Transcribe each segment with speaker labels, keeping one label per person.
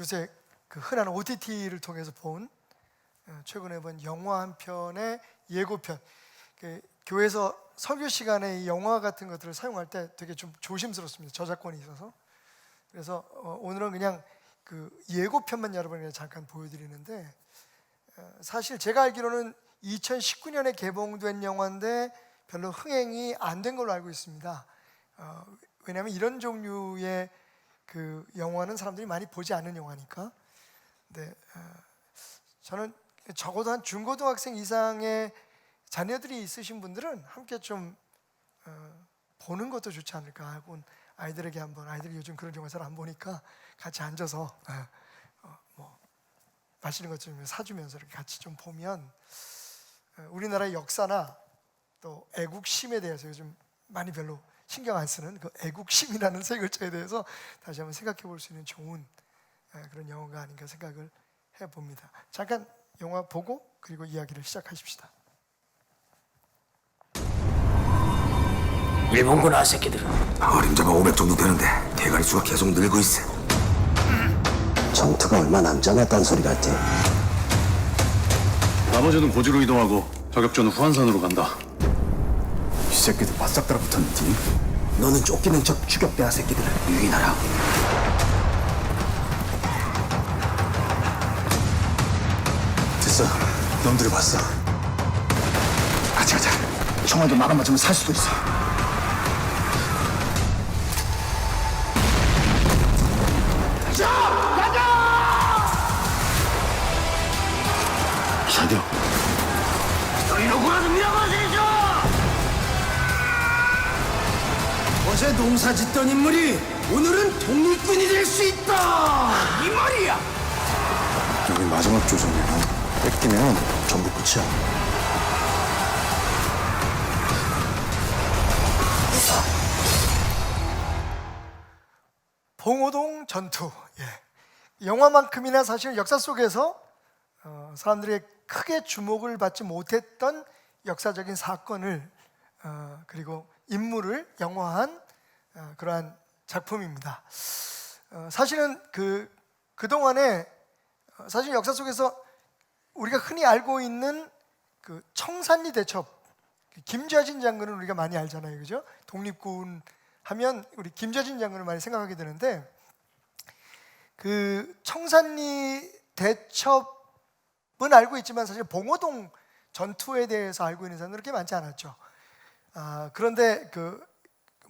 Speaker 1: 요새 그 흔한 OTT를 통해서 본 최근에 본 영화 한 편의 예고편. 교회에서 설교 시간에 이 영화 같은 것들을 사용할 때 되게 좀 조심스럽습니다. 저작권이 있어서. 그래서 오늘은 그냥 그 예고편만 여러분에게 잠깐 보여드리는데, 사실 제가 알기로는 2019년에 개봉된 영화인데 별로 흥행이 안 된 걸로 알고 있습니다. 왜냐하면 이런 종류의 그 영화는 사람들이 많이 보지 않는 영화니까. 네, 저는 적어도 한 중고등학생 이상의 자녀들이 있으신 분들은 함께 좀 보는 것도 좋지 않을까 하고, 아이들이 요즘 그런 영화 잘 안 보니까 같이 앉아서 뭐 맛있는 것 좀 사주면서 이렇게 같이 좀 보면 우리나라의 역사나 또 애국심에 대해서 요즘 많이 별로 신경 안 쓰는 그 애국심이라는 세 글자에 대해서 다시 한번 생각해 볼 수 있는 좋은 그런 영화가 아닌가 생각을 해봅니다. 잠깐 영화 보고 그리고 이야기를 시작하십시다.
Speaker 2: 일본군 아새끼들은
Speaker 3: 어림잡아 500 정도 되는데 대가리 수가 계속 늘고 있어.
Speaker 2: 전투가 얼마 남지 않았다는 소리 같아.
Speaker 4: 나머지는 고지로 이동하고 저격전은 후한산으로 간다.
Speaker 3: 이 새끼들 바싹 달아붙었는지.
Speaker 2: 너는 쫓기는 척 추격대하 새끼들을 유인하라.
Speaker 3: 됐어, 놈들이 봤어. 같이 가자. 총알도 나랑 맞으면 살 수도 있어.
Speaker 4: 사격.
Speaker 2: 어제 농사 짓던 인물이 오늘은 독립군이 될 수 있다. 이 말이야.
Speaker 3: 여기 마지막 조정이야. 뺏기면 전부 끝이야.
Speaker 1: 봉오동 전투. 영화만큼이나 사실 역사 속에서 사람들의 크게 주목을 받지 못했던 역사적인 사건을 그리고 인물을 영화한 그러한 작품입니다. 사실은 그동안에 사실 역사 속에서 우리가 흔히 알고 있는 그 청산리 대첩, 김좌진 장군을 우리가 많이 알잖아요, 그죠? 독립군 하면 우리 김좌진 장군을 많이 생각하게 되는데, 그 청산리 대첩은 알고 있지만 사실 봉오동 전투에 대해서 알고 있는 사람들은 그렇게 많지 않았죠. 그런데 그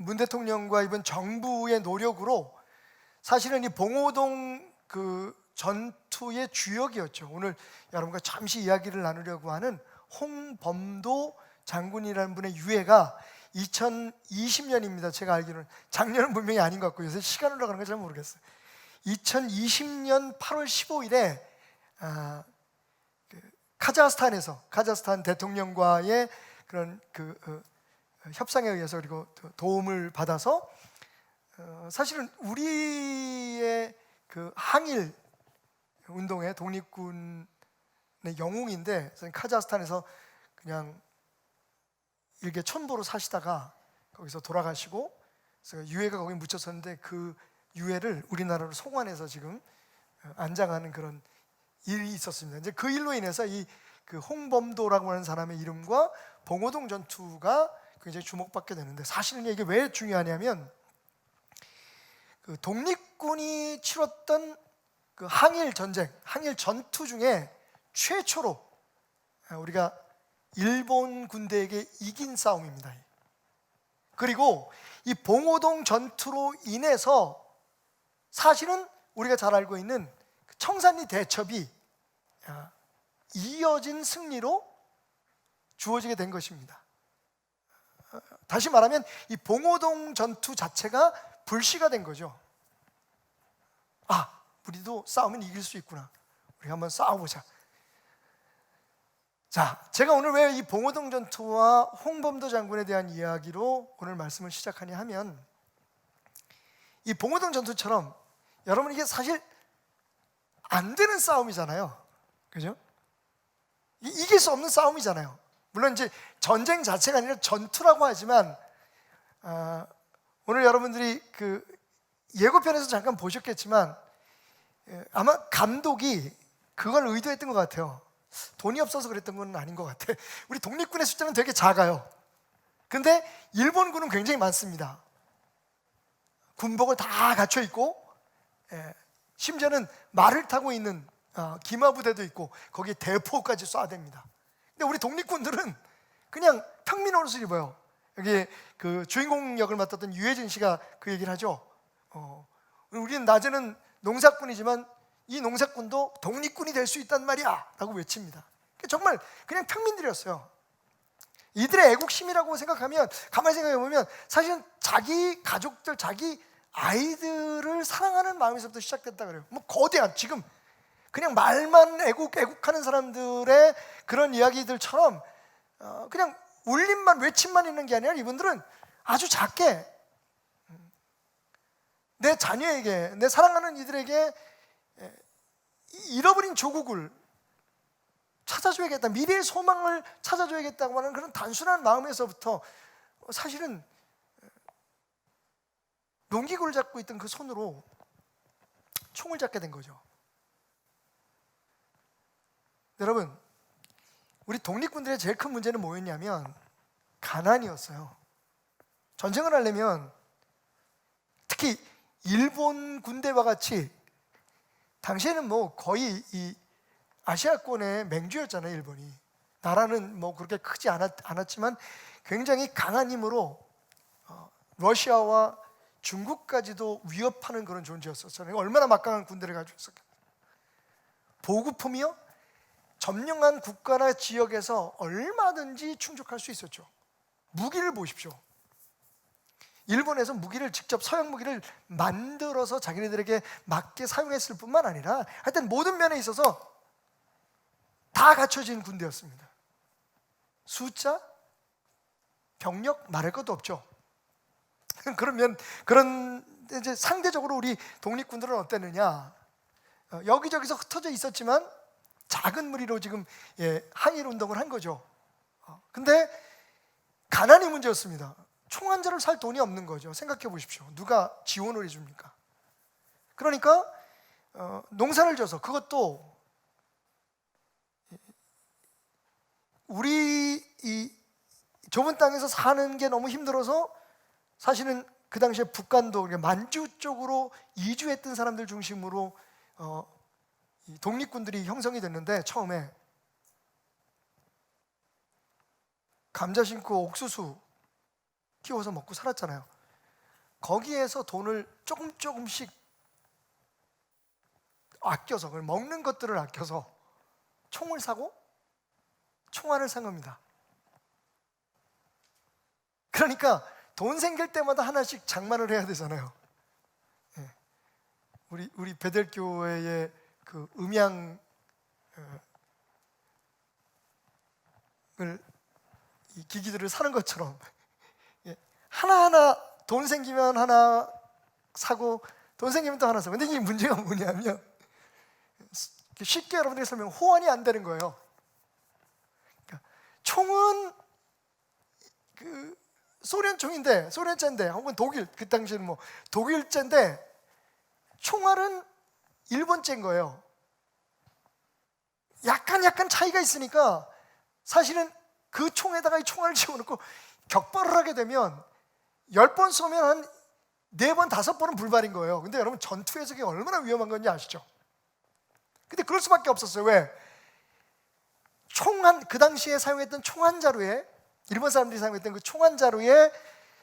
Speaker 1: 문 대통령과 이번 정부의 노력으로 사실은 이 봉오동 그 전투의 주역이었죠. 오늘 여러분과 잠시 이야기를 나누려고 하는 홍범도 장군이라는 분의 유해가 2020년입니다. 제가 알기로는 작년은 분명히 아닌 것 같고 요새 시간 흘러가는 거 잘 모르겠어요. 2020년 8월 15일에 카자흐스탄 대통령과의 그런 협상에 의해서 그리고 도움을 받아서 사실은 우리의 그 항일 운동의 독립군의 영웅인데, 카자흐스탄에서 그냥 일개 촌보로 사시다가 거기서 돌아가시고, 그래서 유해가 거기 묻혔었는데 그 유해를 우리나라로 송환해서 지금 안장하는 그런 일이 있었습니다. 이제 그 일로 인해서 그 홍범도라고 하는 사람의 이름과 봉오동 전투가 굉장히 주목받게 되는데, 사실은 이게 왜 중요하냐면 그 독립군이 치렀던 그 항일 전쟁, 항일 전투 중에 최초로 우리가 일본 군대에게 이긴 싸움입니다. 그리고 이 봉오동 전투로 인해서 사실은 우리가 잘 알고 있는 청산리 대첩이 이어진 승리로 주어지게 된 것입니다. 다시 말하면 이 봉오동 전투 자체가 불씨가 된 거죠. 우리도 싸우면 이길 수 있구나. 우리 한번 싸워보자. 자, 제가 오늘 왜 이 봉오동 전투와 홍범도 장군에 대한 이야기로 오늘 말씀을 시작하냐 하면, 이 봉오동 전투처럼 여러분 이게 사실 안 되는 싸움이잖아요, 그죠? 이길 수 없는 싸움이잖아요. 물론 이제 전쟁 자체가 아니라 전투라고 하지만 오늘 여러분들이 그 예고편에서 잠깐 보셨겠지만 아마 감독이 그걸 의도했던 것 같아요. 돈이 없어서 그랬던 건 아닌 것 같아. 우리 독립군의 숫자는 되게 작아요. 근데 일본군은 굉장히 많습니다. 군복을 다 갖춰 있고, 심지어는 말을 타고 있는 기마부대도 있고 거기에 대포까지 쏴댑니다. 근데 우리 독립군들은 그냥 평민 옷을 입어요. 여기 그 주인공 역을 맡았던 유해진 씨가 그 얘기를 하죠. 우리는 낮에는 농사꾼이지만 이 농사꾼도 독립군이 될 수 있단 말이야 라고 외칩니다. 정말 그냥 평민들이었어요. 이들의 애국심이라고 생각하면, 가만히 생각해 보면 사실은 자기 가족들, 자기 아이들을 사랑하는 마음에서부터 시작됐다 그래요. 뭐 거대한, 지금 그냥 말만 애국하는 사람들의 그런 이야기들처럼 그냥 울림만, 외침만 있는 게 아니라 이분들은 아주 작게 내 자녀에게, 내 사랑하는 이들에게 잃어버린 조국을 찾아줘야겠다, 미래의 소망을 찾아줘야겠다고 하는 그런 단순한 마음에서부터 사실은 농기구를 잡고 있던 그 손으로 총을 잡게 된 거죠. 여러분, 우리 독립군들의 제일 큰 문제는 뭐였냐면 가난이었어요. 전쟁을 하려면, 특히 일본 군대와 같이, 당시에는 뭐 거의 이 아시아권의 맹주였잖아요, 일본이. 나라는 뭐 그렇게 크지 않았지만 굉장히 강한 힘으로 러시아와 중국까지도 위협하는 그런 존재였었잖아요. 얼마나 막강한 군대를 가지고 있었겠어요. 보급품이요, 점령한 국가나 지역에서 얼마든지 충족할 수 있었죠. 무기를 보십시오. 일본에서 무기를 직접, 서양 무기를 만들어서 자기네들에게 맞게 사용했을 뿐만 아니라 하여튼 모든 면에 있어서 다 갖춰진 군대였습니다. 숫자, 병력 말할 것도 없죠. 그러면 이제 상대적으로 우리 독립군들은 어땠느냐? 여기저기서 흩어져 있었지만 작은 무리로 지금 항일 운동을 한 거죠. 근데 가난이 문제였습니다. 총 한 자를 살 돈이 없는 거죠. 생각해 보십시오. 누가 지원을 해줍니까? 그러니까 농사를 져서, 그것도 우리 이 좁은 땅에서 사는 게 너무 힘들어서 사실은 그 당시에 북간도, 만주 쪽으로 이주했던 사람들 중심으로 이 독립군들이 형성이 됐는데, 처음에 감자 심고 옥수수 키워서 먹고 살았잖아요. 거기에서 돈을 조금씩 아껴서, 먹는 것들을 아껴서 총을 사고 총알을 산 겁니다. 그러니까 돈 생길 때마다 하나씩 장만을 해야 되잖아요. 우리 베델교회의 그 음양을 이 기기들을 사는 것처럼 하나하나 돈 생기면 하나 사고, 돈 생기면 또 하나 사고. 근데 이 문제가 뭐냐면, 쉽게 여러분들이 설명, 호환이 안 되는 거예요. 그러니까 총은 그 소련총인데, 소련제인데, 혹은 독일, 그 당시에는 뭐 독일제인데, 총알은 일본제인 거예요. 약간 차이가 있으니까 사실은 그 총에다가 이 총알을 집어넣고 격발을 하게 되면 10번 쏘면 한 4번, 5번은 불발인 거예요. 근데 여러분, 전투에서 그게 얼마나 위험한 건지 아시죠? 근데 그럴 수밖에 없었어요. 왜? 그 당시에 사용했던 총 한 자루에, 일본 사람들이 사용했던 그 총 한 자루에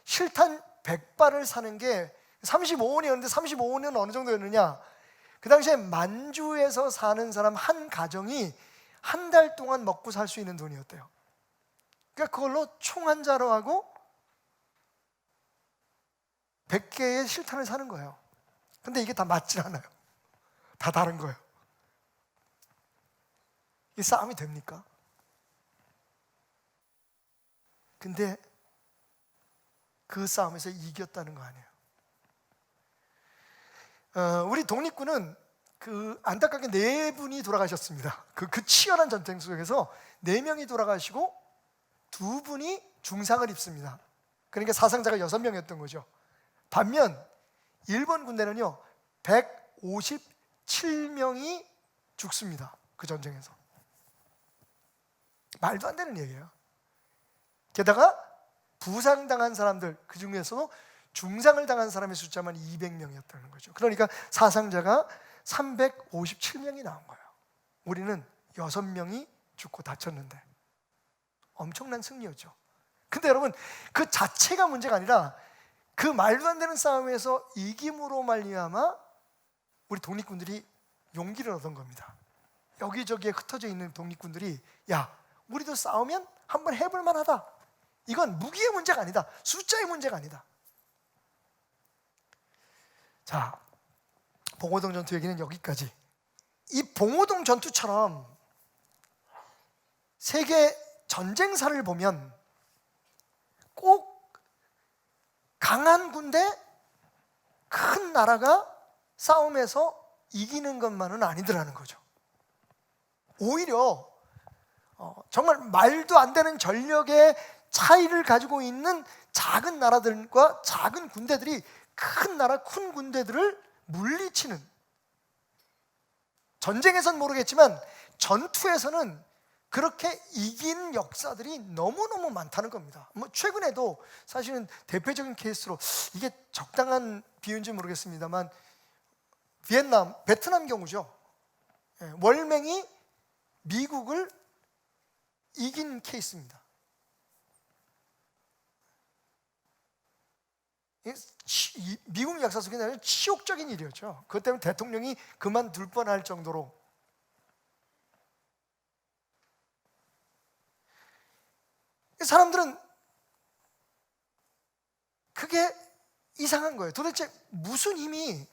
Speaker 1: 실탄 100발을 사는 게 35원이었는데, 35원은 어느 정도였느냐? 그 당시에 만주에서 사는 사람 한 가정이 한 달 동안 먹고 살 수 있는 돈이었대요. 그러니까 그걸로 총 한 자루하고 100개의 실탄을 사는 거예요. 근데 이게 다 맞질 않아요. 다 다른 거예요. 이 싸움이 됩니까? 근데 그 싸움에서 이겼다는 거 아니에요. 우리 독립군은 그 안타깝게 4분이 돌아가셨습니다. 그 치열한 전쟁 속에서 4명이 돌아가시고 2분이 중상을 입습니다. 그러니까 사상자가 6명이었던 거죠. 반면 일본 군대는요 152 7명이 죽습니다. 그 전쟁에서. 말도 안 되는 얘기예요. 게다가 부상당한 사람들, 그 중에서도 중상을 당한 사람의 숫자만 200명이었다는 거죠. 그러니까 사상자가 357명이 나온 거예요. 우리는 6명이 죽고 다쳤는데 엄청난 승리였죠. 근데 여러분, 그 자체가 문제가 아니라 그 말도 안 되는 싸움에서 이김으로 말미암아 우리 독립군들이 용기를 얻은 겁니다. 여기저기에 흩어져 있는 독립군들이, 야, 우리도 싸우면 한번 해볼 만하다. 이건 무기의 문제가 아니다. 숫자의 문제가 아니다. 자, 봉오동 전투 얘기는 여기까지. 이 봉오동 전투처럼 세계 전쟁사를 보면 꼭 강한 군대, 큰 나라가 싸움에서 이기는 것만은 아니더라는 거죠. 오히려 정말 말도 안 되는 전력의 차이를 가지고 있는 작은 나라들과 작은 군대들이 큰 나라, 큰 군대들을 물리치는, 전쟁에서는 모르겠지만 전투에서는 그렇게 이긴 역사들이 너무너무 많다는 겁니다. 뭐 최근에도 사실은 대표적인 케이스로, 이게 적당한 비유인지 모르겠습니다만, 베트남 경우죠. 월맹이 미국을 이긴 케이스입니다. 미국 역사 속에 아주 치욕적인 일이었죠. 그것 때문에 대통령이 그만둘 뻔할 정도로. 사람들은 그게 이상한 거예요. 도대체 무슨 힘이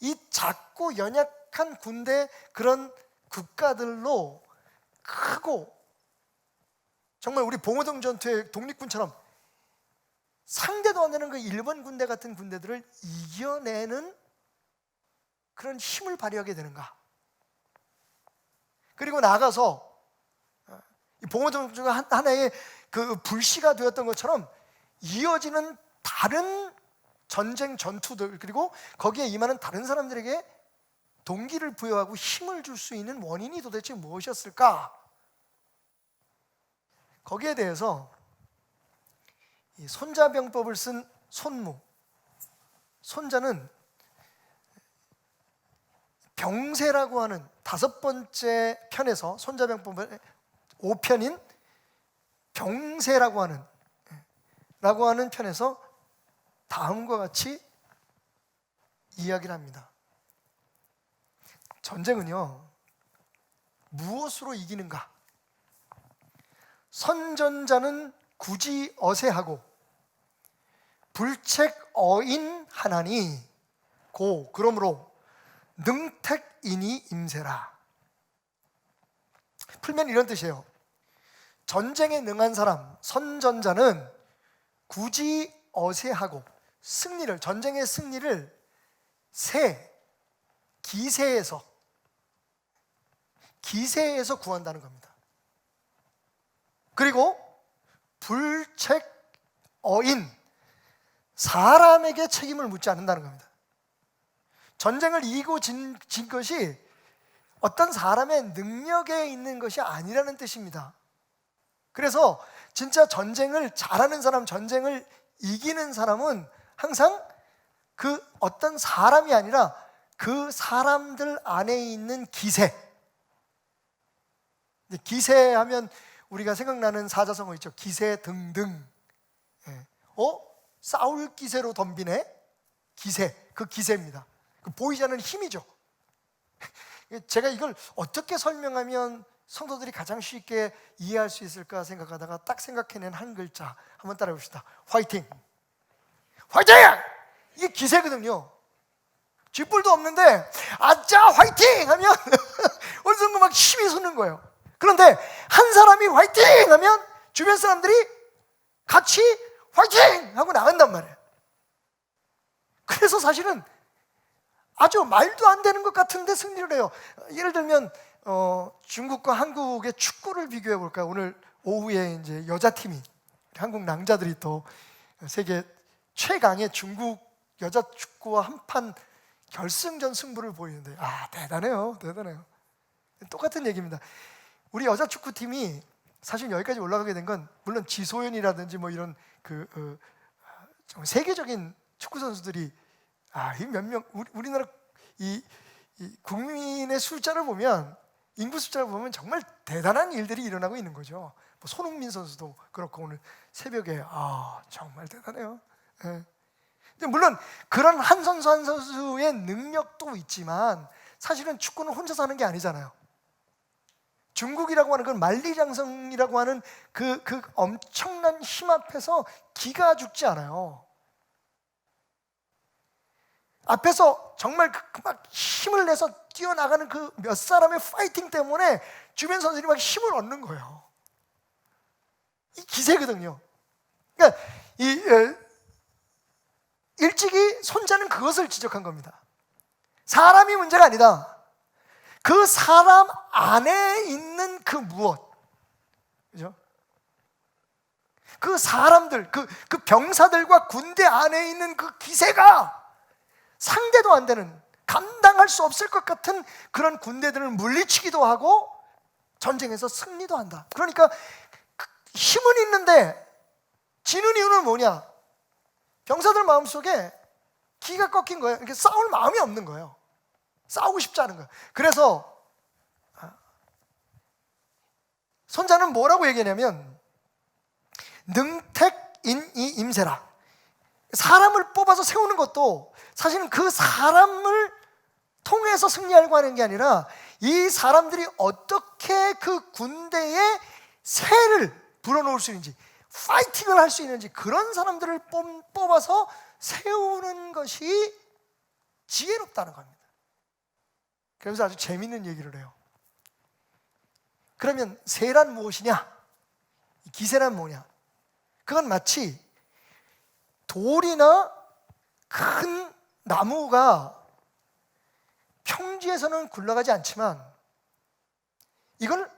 Speaker 1: 이 작고 연약한 군대, 그런 국가들로 크고, 정말 우리 봉오동 전투의 독립군처럼 상대도 안 되는 그 일본 군대 같은 군대들을 이겨내는 그런 힘을 발휘하게 되는가? 그리고 나아가서 이 봉오동 전투가 하나의 그 불씨가 되었던 것처럼 이어지는 다른 전쟁 전투들, 그리고 거기에 임하는 다른 사람들에게 동기를 부여하고 힘을 줄 수 있는 원인이 도대체 무엇이었을까? 거기에 대해서 이 손자병법을 쓴 손무, 손자는 병세라고 하는 5번째 편에서, 손자병법의 5편인 병세라고 하는 편에서 다음과 같이 이야기를 합니다. 전쟁은요, 무엇으로 이기는가? 선전자는 굳이 어세하고 불책어인하나니 고 그러므로 능택인이 임세라. 풀면 이런 뜻이에요. 전쟁에 능한 사람, 선전자는 굳이 어세하고 승리를, 전쟁의 승리를 기세에서 구한다는 겁니다. 그리고 불책어인, 사람에게 책임을 묻지 않는다는 겁니다. 전쟁을 이기고 진 것이 어떤 사람의 능력에 있는 것이 아니라는 뜻입니다. 그래서 진짜 전쟁을 잘하는 사람, 전쟁을 이기는 사람은 항상 그 어떤 사람이 아니라 그 사람들 안에 있는 기세. 기세하면 우리가 생각나는 사자성어 있죠. 기세 등등. 싸울 기세로 덤비네. 기세, 그 기세입니다. 그 보이지 않는 힘이죠. 제가 이걸 어떻게 설명하면 성도들이 가장 쉽게 이해할 수 있을까 생각하다가 딱 생각해낸 한 글자 한번 따라해 봅시다. 화이팅! 화이팅! 이게 기세거든요. 쥐뿔도 없는데 아짜 화이팅! 하면 어디선가 막 힘이 솟는 거예요. 그런데 한 사람이 화이팅! 하면 주변 사람들이 같이 화이팅! 하고 나간단 말이에요. 그래서 사실은 아주 말도 안 되는 것 같은데 승리를 해요. 예를 들면 중국과 한국의 축구를 비교해 볼까요? 오늘 오후에 이제 여자팀이, 한국 낭자들이 또 세계 최강의 중국 여자 축구와 한판 결승전 승부를 보이는데, 대단해요. 대단해요. 똑같은 얘기입니다. 우리 여자 축구팀이 사실 여기까지 올라가게 된 건 물론 지소연이라든지 뭐 이런 정말 세계적인 축구 선수들이 이 몇 명, 우리나라 이 국민의 숫자를 보면, 인구 숫자를 보면 정말 대단한 일들이 일어나고 있는 거죠. 뭐 손흥민 선수도 그렇고 오늘 새벽에 정말 대단해요. 예. 근데 물론 그런 한 선수 한 선수의 능력도 있지만 사실은 축구는 혼자서 하는 게 아니잖아요. 중국이라고 하는 건 만리장성이라고 하는 그 엄청난 힘 앞에서 기가 죽지 않아요. 앞에서 정말 막 힘을 내서 뛰어나가는 그 몇 사람의 파이팅 때문에 주변 선수들이 막 힘을 얻는 거예요. 이 기세거든요. 그러니까 일찍이 손자는 그것을 지적한 겁니다. 사람이 문제가 아니다. 그 사람 안에 있는 그 무엇, 그죠? 그 사람들, 그 병사들과 군대 안에 있는 그 기세가 상대도 안 되는, 감당할 수 없을 것 같은 그런 군대들을 물리치기도 하고 전쟁에서 승리도 한다. 그러니까 힘은 있는데 지는 이유는 뭐냐? 병사들 마음속에 기가 꺾인 거예요. 이렇게 싸울 마음이 없는 거예요. 싸우고 싶지 않은 거예요. 그래서 손자는 뭐라고 얘기하냐면 능택인이 임세라. 사람을 뽑아서 세우는 것도 사실은 그 사람을 통해서 승리하려고 하는 게 아니라 이 사람들이 어떻게 그 군대에 새를 불어넣을 수 있는지, 파이팅을 할 수 있는지, 그런 사람들을 뽑아서 세우는 것이 지혜롭다는 겁니다. 그래서 아주 재밌는 얘기를 해요. 그러면 새란 무엇이냐? 기세란 뭐냐? 그건 마치 돌이나 큰 나무가 평지에서는 굴러가지 않지만 이걸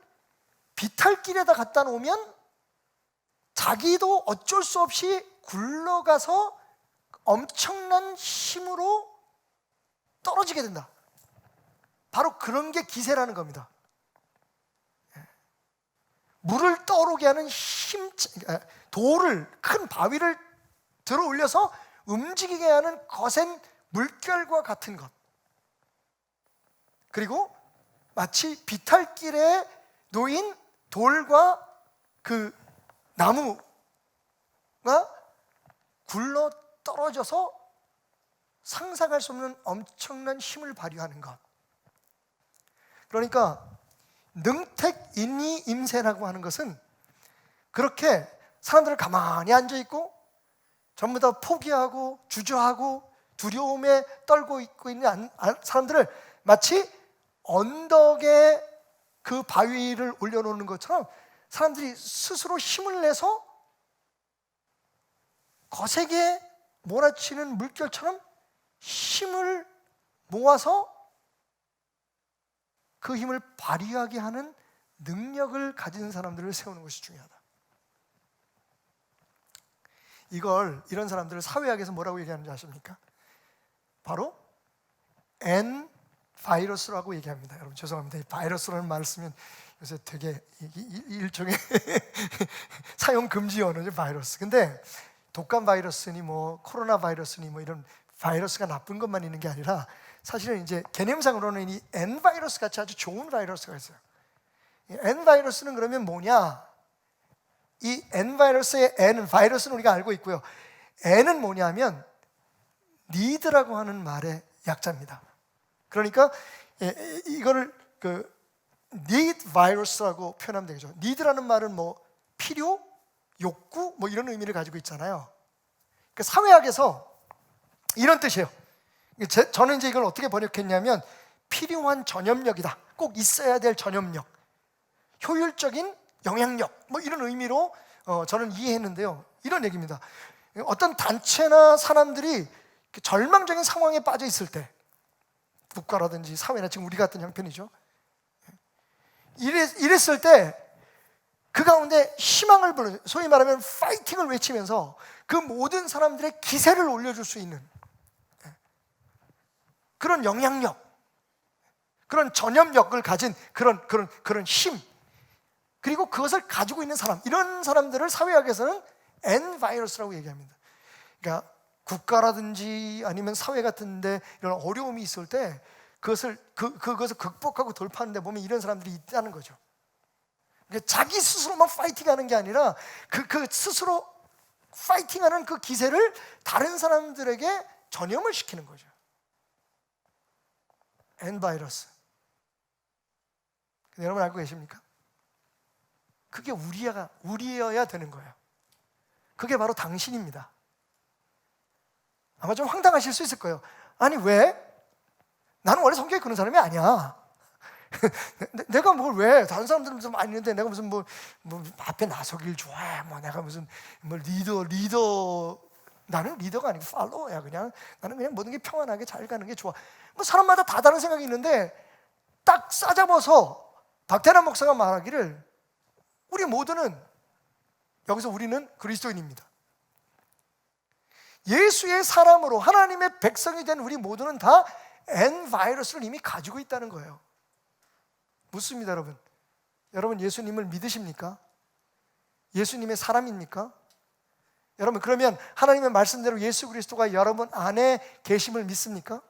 Speaker 1: 비탈길에다 갖다 놓으면 자기도 어쩔 수 없이 굴러가서 엄청난 힘으로 떨어지게 된다. 바로 그런 게 기세라는 겁니다. 물을 떠오르게 하는 돌을, 큰 바위를 들어 올려서 움직이게 하는 거센 물결과 같은 것. 그리고 마치 비탈길에 놓인 돌과 그 나무가 굴러 떨어져서 상상할 수 없는 엄청난 힘을 발휘하는 것. 그러니까 능택인이 임세라고 하는 것은 그렇게 사람들을 가만히 앉아있고 전부 다 포기하고 주저하고 두려움에 떨고 있는 사람들을 마치 언덕에 그 바위를 올려놓는 것처럼 사람들이 스스로 힘을 내서 거세게 몰아치는 물결처럼 힘을 모아서 그 힘을 발휘하게 하는 능력을 가진 사람들을 세우는 것이 중요하다. 이런 사람들을 사회학에서 뭐라고 얘기하는지 아십니까? 바로 N바이러스라고 얘기합니다. 여러분 죄송합니다. 이 바이러스라는 말을 쓰면 요새 되게 일종의 사용 금지 언어죠, 바이러스. 근데 독감 바이러스니 뭐 코로나 바이러스니 뭐 이런 바이러스가 나쁜 것만 있는 게 아니라 사실은 이제 개념상으로는 이 N바이러스 같이 아주 좋은 바이러스가 있어요. 이 N바이러스는 그러면 뭐냐? 이 N바이러스의 N은, 바이러스는 우리가 알고 있고요. N은 뭐냐면 need라고 하는 말의 약자입니다. 그러니까 이거를 need 바이러스라고 표현하면 되겠죠. need라는 말은 뭐 필요, 욕구 뭐 이런 의미를 가지고 있잖아요. 그러니까 사회학에서 이런 뜻이에요. 저는 이제 이걸 어떻게 번역했냐면 필요한 전염력이다. 꼭 있어야 될 전염력, 효율적인 영향력 뭐 이런 의미로 저는 이해했는데요. 이런 얘기입니다. 어떤 단체나 사람들이 절망적인 상황에 빠져 있을 때, 국가라든지 사회나 지금 우리 같은 형편이죠. 이랬을 때 그 가운데 희망을 불러, 소위 말하면 파이팅을 외치면서 그 모든 사람들의 기세를 올려줄 수 있는, 그런 영향력, 그런 전염력을 가진 그런 힘, 그리고 그것을 가지고 있는 사람, 이런 사람들을 사회학에서는 N바이러스라고 얘기합니다. 그러니까 국가라든지 아니면 사회 같은데 이런 어려움이 있을 때 그것을 극복하고 돌파하는 데 보면 이런 사람들이 있다는 거죠. 그러니까 자기 스스로만 파이팅하는 게 아니라 그 스스로 파이팅하는 그 기세를 다른 사람들에게 전염을 시키는 거죠. N바이러스. 여러분 알고 계십니까? 그게 우리여야 되는 거예요. 그게 바로 당신입니다. 아마 좀 황당하실 수 있을 거예요. 아니 왜? 나는 원래 성격이 그런 사람이 아니야. 내가 뭘 왜? 다른 사람들은 좀 아니는데 내가 무슨 뭐 앞에 나서길 좋아해. 뭐 내가 무슨 뭐 리더. 나는 리더가 아니고 팔로워야. 그냥 나는 그냥 모든 게 평안하게 잘 가는 게 좋아. 뭐 사람마다 다 다른 생각이 있는데 딱 싸잡아서 박태남 목사가 말하기를 우리 모두는 여기서 우리는 그리스도인입니다. 예수의 사람으로 하나님의 백성이 된 우리 모두는 다 N바이러스를 이미 가지고 있다는 거예요. 묻습니다, 여러분. 여러분 예수님을 믿으십니까? 예수님의 사람입니까? 여러분 그러면 하나님의 말씀대로 예수 그리스도가 여러분 안에 계심을 믿습니까?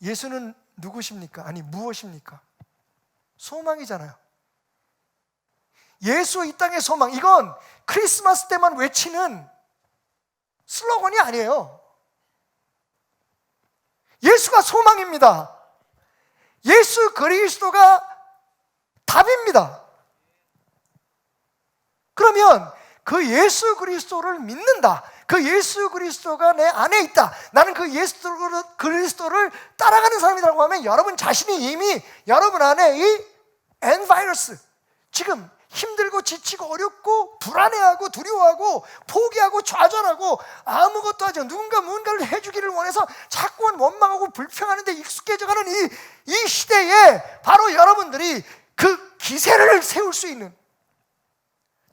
Speaker 1: 예수는 누구십니까? 아니 무엇입니까? 소망이잖아요. 예수 이 땅의 소망, 이건 크리스마스 때만 외치는 슬로건이 아니에요. 예수가 소망입니다. 예수 그리스도가 답입니다. 그러면 그 예수 그리스도를 믿는다. 그 예수 그리스도가 내 안에 있다. 나는 그 예수 그리스도를 따라가는 사람이라고 하면 여러분 자신이 이미 여러분 안에 이 N바이러스, 지금 힘들고 지치고 어렵고 불안해하고 두려워하고 포기하고 좌절하고 아무것도 하지 않고 누군가 무언가를 해주기를 원해서 자꾸만 원망하고 불평하는데 익숙해져가는 이 시대에 바로 여러분들이 그 기세를 세울 수 있는,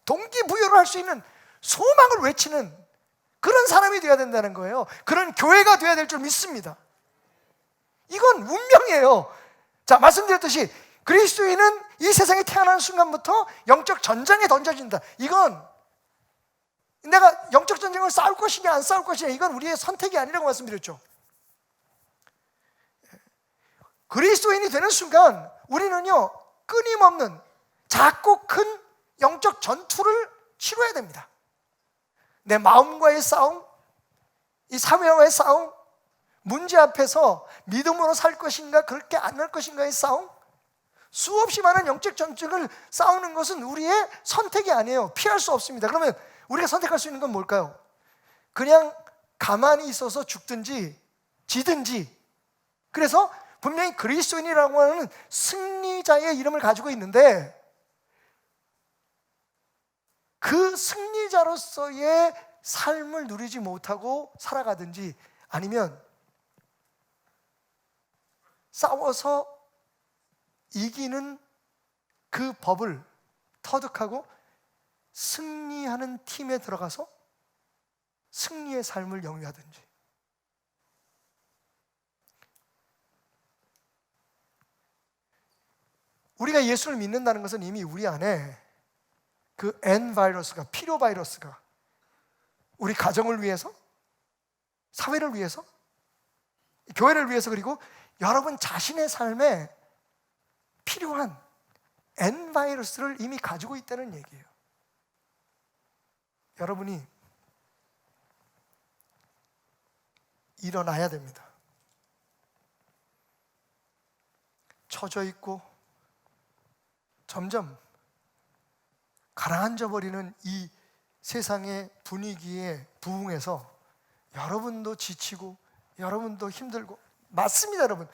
Speaker 1: 동기부여를 할 수 있는 소망을 외치는 그런 사람이 되어야 된다는 거예요. 그런 교회가 되어야 될 줄 믿습니다. 이건 운명이에요. 자, 말씀드렸듯이 그리스도인은 이 세상에 태어나는 순간부터 영적 전쟁에 던져진다. 이건 내가 영적 전쟁을 싸울 것이냐 안 싸울 것이냐, 이건 우리의 선택이 아니라고 말씀드렸죠. 그리스도인이 되는 순간 우리는요 끊임없는 작고 큰 영적 전투를 치러야 됩니다. 내 마음과의 싸움, 이 사회와의 싸움, 문제 앞에서 믿음으로 살 것인가 그렇게 안 할 것인가의 싸움, 수없이 많은 영적 전쟁을 싸우는 것은 우리의 선택이 아니에요. 피할 수 없습니다. 그러면 우리가 선택할 수 있는 건 뭘까요? 그냥 가만히 있어서 죽든지 지든지. 그래서 분명히 그리스도인이라고 하는 승리자의 이름을 가지고 있는데 그 승리자로서의 삶을 누리지 못하고 살아가든지, 아니면 싸워서 이기는 그 법을 터득하고 승리하는 팀에 들어가서 승리의 삶을 영위하든지. 우리가 예수를 믿는다는 것은 이미 우리 안에 그 N바이러스가, 필요바이러스가 우리 가정을 위해서, 사회를 위해서, 교회를 위해서, 그리고 여러분 자신의 삶에 필요한 N바이러스를 이미 가지고 있다는 얘기예요. 여러분이 일어나야 됩니다. 처져 있고 점점 가라앉아 버리는 이 세상의 분위기에 부응해서 여러분도 지치고 여러분도 힘들고, 맞습니다. 여러분,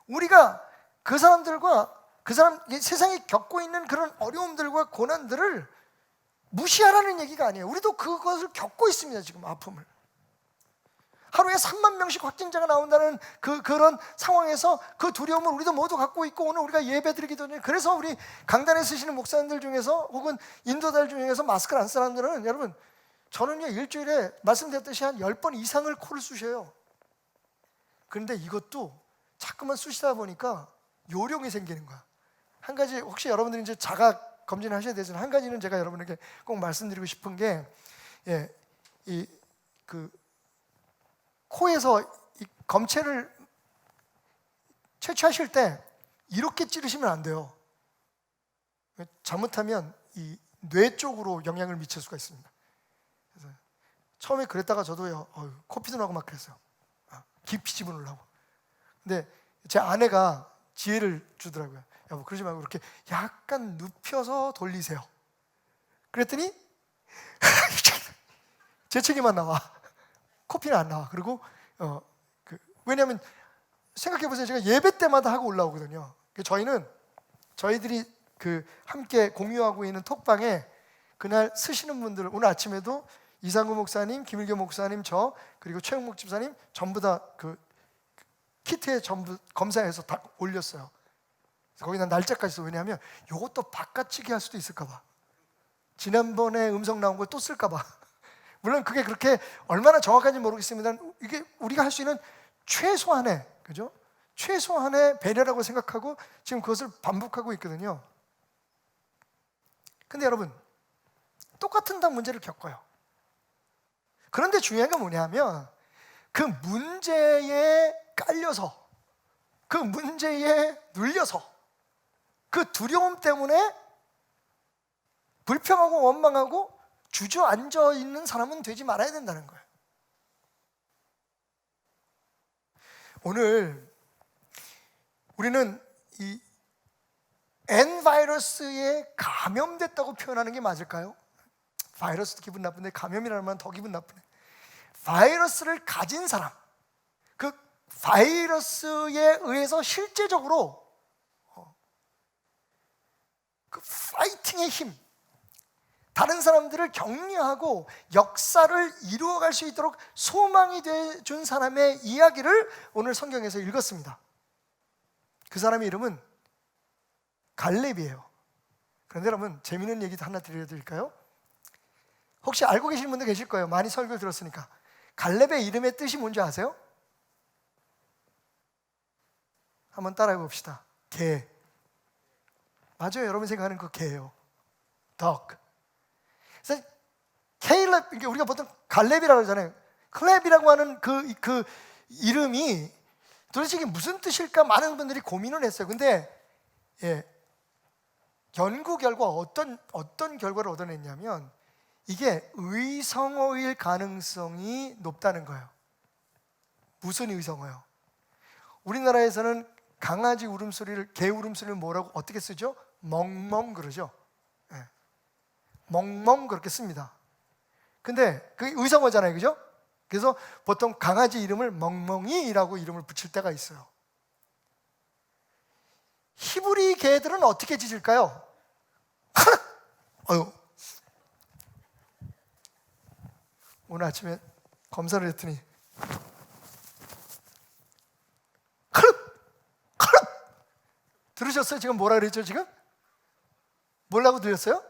Speaker 1: 우리가 그 사람들과 세상이 겪고 있는 그런 어려움들과 고난들을 무시하라는 얘기가 아니에요. 우리도 그것을 겪고 있습니다. 지금 아픔을. 하루에 3만 명씩 확진자가 나온다는 그런 상황에서 그 두려움을 우리도 모두 갖고 있고, 오늘 우리가 예배드리기도 전에, 그래서 우리 강단에 쓰시는 목사님들 중에서 혹은 인도자들 중에서 마스크를 안 쓰는 사람들은, 여러분 저는요 일주일에 말씀드렸듯이 한 10번 이상을 코를 쑤셔요. 그런데 이것도 자꾸만 쑤시다 보니까 요령이 생기는 거야. 한 가지 혹시 여러분들이 이제 자각 검진을 하셔야 되지만 한 가지는 제가 여러분에게 꼭 말씀드리고 싶은 게 이 그 코에서 이 검체를 채취하실 때 이렇게 찌르시면 안 돼요. 잘못하면 이 뇌 쪽으로 영향을 미칠 수가 있습니다. 그래서 처음에 그랬다가 저도요, 코피도 나고 막 그랬어요. 깊이 집어넣으려고. 근데 제 아내가 지혜를 주더라고요. 여보, 그러지 말고 이렇게 약간 눕혀서 돌리세요. 그랬더니 재채기만 나와. 코피는 안 나와. 그리고 왜냐하면 생각해보세요. 제가 예배 때마다 하고 올라오거든요. 저희들이 함께 공유하고 있는 톡방에 그날 쓰시는 분들, 오늘 아침에도 이상구 목사님, 김일교 목사님, 저 그리고 최영목 집사님 전부 다 키트에 전부 검사해서 다 올렸어요. 거기다 날짜까지 써. 왜냐하면 이것도 바깥치기 할 수도 있을까 봐. 지난번에 음성 나온 걸 또 쓸까 봐. 물론 그게 그렇게 얼마나 정확한지 모르겠습니다. 이게 우리가 할 수 있는 최소한의, 그죠? 최소한의 배려라고 생각하고 지금 그것을 반복하고 있거든요. 근데 여러분, 똑같은 다 문제를 겪어요. 그런데 중요한 건 뭐냐면 그 문제에 깔려서, 그 문제에 눌려서, 그 두려움 때문에 불평하고 원망하고 주저앉아 있는 사람은 되지 말아야 된다는 거예요. 오늘 우리는 이 N 바이러스에 감염됐다고 표현하는 게 맞을까요? 바이러스도 기분 나쁜데 감염이라는 말은 더 기분 나쁘네. 바이러스를 가진 사람, 그 바이러스에 의해서 실제적으로 그 파이팅의 힘, 다른 사람들을 격려하고 역사를 이루어갈 수 있도록 소망이 돼준 사람의 이야기를 오늘 성경에서 읽었습니다. 그 사람의 이름은 갈렙이에요. 그런데 여러분, 재미있는 얘기도 하나 들려드릴까요? 혹시 알고 계시는 분들 계실 거예요. 많이 설교 들었으니까. 갈렙의 이름의 뜻이 뭔지 아세요? 한번 따라해 봅시다. 개. 맞아요. 여러분 생각하는 그 개예요. dog. 그래서 케일렙, 우리가 보통 갈렙이라고 하잖아요. 클렙이라고 하는 그 이름이 도대체 이게 무슨 뜻일까 많은 분들이 고민을 했어요. 근데 연구 결과 어떤 결과를 얻어냈냐면 이게 의성어일 가능성이 높다는 거예요. 무슨 의성어요? 우리나라에서는 강아지 울음소리를, 개 울음소리를 뭐라고 어떻게 쓰죠? 멍멍 그러죠. 멍멍 그렇게 씁니다. 근데 그게 의성어잖아요, 그죠? 그래서 보통 강아지 이름을 멍멍이라고 이름을 붙일 때가 있어요. 히브리 개들은 어떻게 짖을까요? 오늘 아침에 검사를 했더니 들으셨어요? 지금 뭐라 그랬죠? 지금? 뭐라고 들렸어요?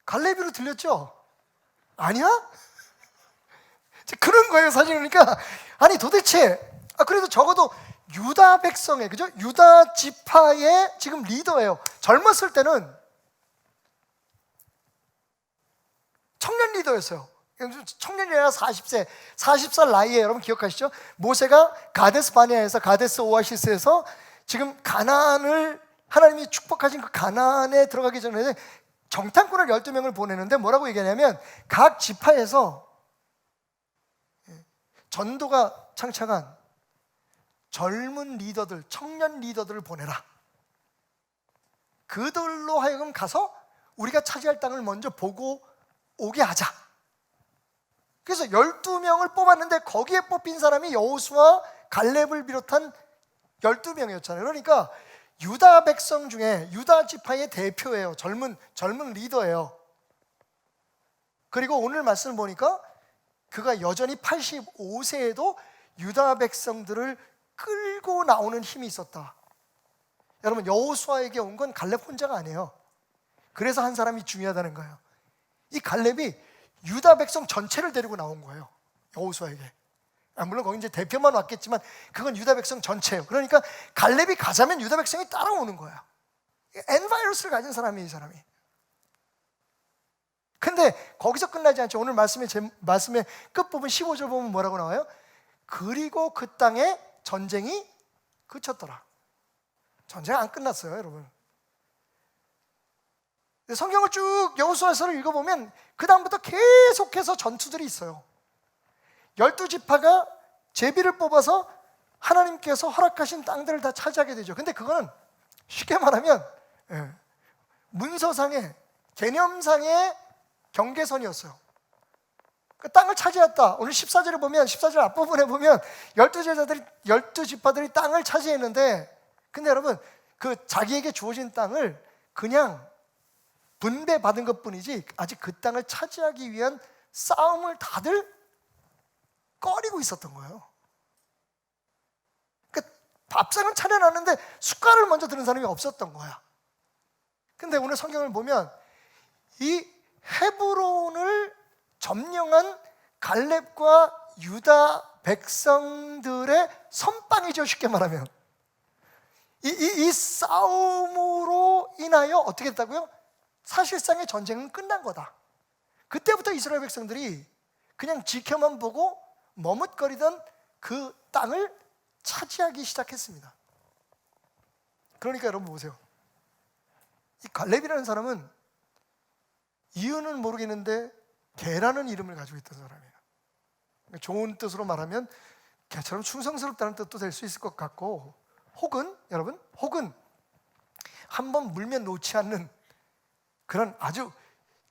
Speaker 1: 갈렙이로 들렸죠? 아니야? 그런 거예요, 사실. 그러니까 아니 도대체 그래도 적어도 유다 백성의, 그죠? 유다 지파의 지금 리더예요. 젊었을 때는 청년 리더였어요. 청년이 아니라 40살 나이에, 여러분 기억하시죠? 모세가 가데스 바네아에서, 가데스 오아시스에서 지금 가나안을 하나님이 축복하신 그 가나안에 들어가기 전에 정탐꾼을 12명을 보내는데 뭐라고 얘기하냐면 각 지파에서 전도가 창창한 젊은 리더들, 청년 리더들을 보내라. 그들로 하여금 가서 우리가 차지할 땅을 먼저 보고 오게 하자. 그래서 12명을 뽑았는데 거기에 뽑힌 사람이 여호수아, 갈렙을 비롯한 12명이었잖아요. 그러니까 유다 백성 중에 유다 지파의 대표예요. 젊은 리더예요. 그리고 오늘 말씀을 보니까 그가 여전히 85세에도 유다 백성들을 끌고 나오는 힘이 있었다. 여러분, 여호수아에게 온 건 갈렙 혼자가 아니에요. 그래서 한 사람이 중요하다는 거예요. 이 갈렙이 유다 백성 전체를 데리고 나온 거예요, 여호수아에게. 물론 거기 이제 대표만 왔겠지만 그건 유다 백성 전체예요. 그러니까 갈렙이 가자면 유다 백성이 따라오는 거야. N바이러스를 가진 사람이 이 사람이. 근데 거기서 끝나지 않죠. 오늘 말씀의 끝부분 15절 보면 뭐라고 나와요? 그리고 그 땅에 전쟁이 그쳤더라. 전쟁 안 끝났어요, 여러분. 성경을 쭉 여호수아서를 읽어보면 그 다음부터 계속해서 전투들이 있어요. 12지파가 제비를 뽑아서 하나님께서 허락하신 땅들을 다 차지하게 되죠. 근데 그거는 쉽게 말하면 문서상의 개념상의 경계선이었어요. 그 땅을 차지했다. 오늘 14절에 보면 14절 앞부분에 보면 12지파들이 땅을 차지했는데, 근데 여러분 그 자기에게 주어진 땅을 그냥 분배받은 것뿐이지 아직 그 땅을 차지하기 위한 싸움을 다들 꺼리고 있었던 거예요. 그러니까 밥상을 차려놨는데 숟갈을 먼저 드는 사람이 없었던 거야. 근데 오늘 성경을 보면 이 헤브론을 점령한 갈렙과 유다 백성들의 선빵이죠. 쉽게 말하면 이 싸움으로 인하여 어떻게 됐다고요? 사실상의 전쟁은 끝난 거다. 그때부터 이스라엘 백성들이 그냥 지켜만 보고 머뭇거리던 그 땅을 차지하기 시작했습니다. 그러니까 여러분 보세요. 이 갈렙이라는 사람은 이유는 모르겠는데 개라는 이름을 가지고 있던 사람이에요. 그러니까 좋은 뜻으로 말하면 개처럼 충성스럽다는 뜻도 될 수 있을 것 같고, 혹은 여러분, 혹은 한번 물면 놓지 않는 그런 아주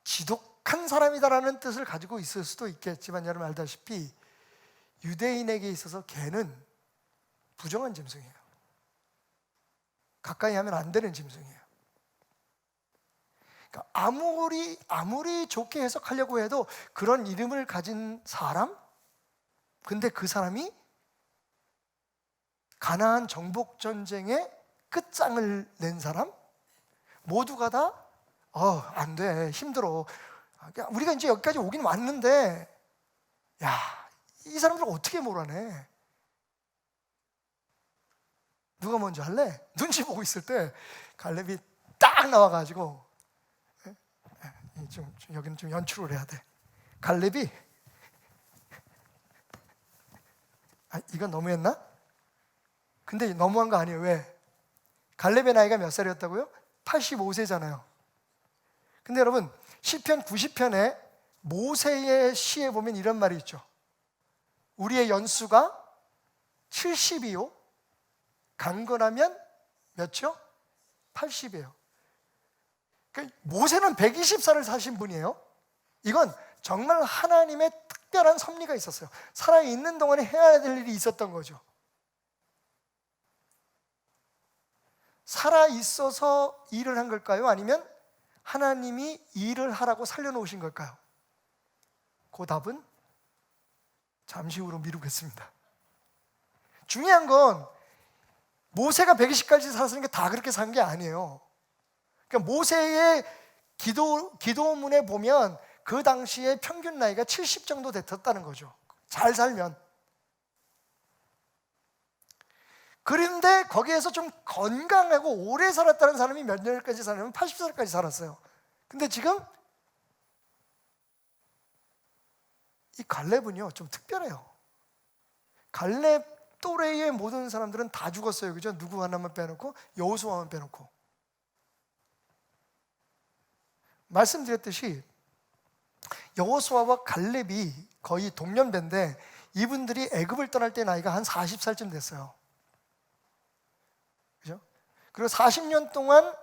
Speaker 1: 지독한 사람이다라는 뜻을 가지고 있을 수도 있겠지만, 여러분 알다시피 유대인에게 있어서 개는 부정한 짐승이에요. 가까이 하면 안 되는 짐승이에요. 그러니까 아무리 좋게 해석하려고 해도 그런 이름을 가진 사람, 근데 그 사람이 가나안 정복 전쟁의 끝장을 낸 사람, 모두가 다 안 돼, 힘들어, 우리가 이제 여기까지 오긴 왔는데 야, 이 사람들 어떻게 몰아내? 누가 먼저 할래? 눈치 보고 있을 때 갈렙이 딱 나와가지고, 여기는 좀 연출을 해야 돼. 갈렙이 이건 너무했나? 근데 너무한 거 아니에요. 왜? 갈렙의 나이가 몇 살이었다고요? 85세잖아요. 근데 여러분 시편 90편에 모세의 시에 보면 이런 말이 있죠. 우리의 연수가 70이요 강건하면 몇이요? 80이에요. 그러니까 모세는 120살을 사신 분이에요. 이건 정말 하나님의 특별한 섭리가 있었어요. 살아있는 동안에 해야 될 일이 있었던 거죠. 살아있어서 일을 한 걸까요? 아니면 하나님이 일을 하라고 살려놓으신 걸까요? 그 답은 잠시 후로 미루겠습니다. 중요한 건 모세가 120까지 살았으니까 다 그렇게 산 게 아니에요. 그러니까 모세의 기도문에 보면 그 당시에 평균 나이가 70 정도 됐다는 거죠. 잘 살면. 그런데 거기에서 좀 건강하고 오래 살았다는 사람이 몇 년까지 살았냐면 80살까지 살았어요. 근데 지금 이 갈렙은요 좀 특별해요. 갈렙 또래의 모든 사람들은 다 죽었어요. 그죠? 누구 하나만 빼놓고, 여호수아만 빼놓고. 말씀드렸듯이 여호수아와 갈렙이 거의 동년배인데 이분들이 애굽을 떠날 때 나이가 한 40살쯤 됐어요. 그죠? 그리고 40년 동안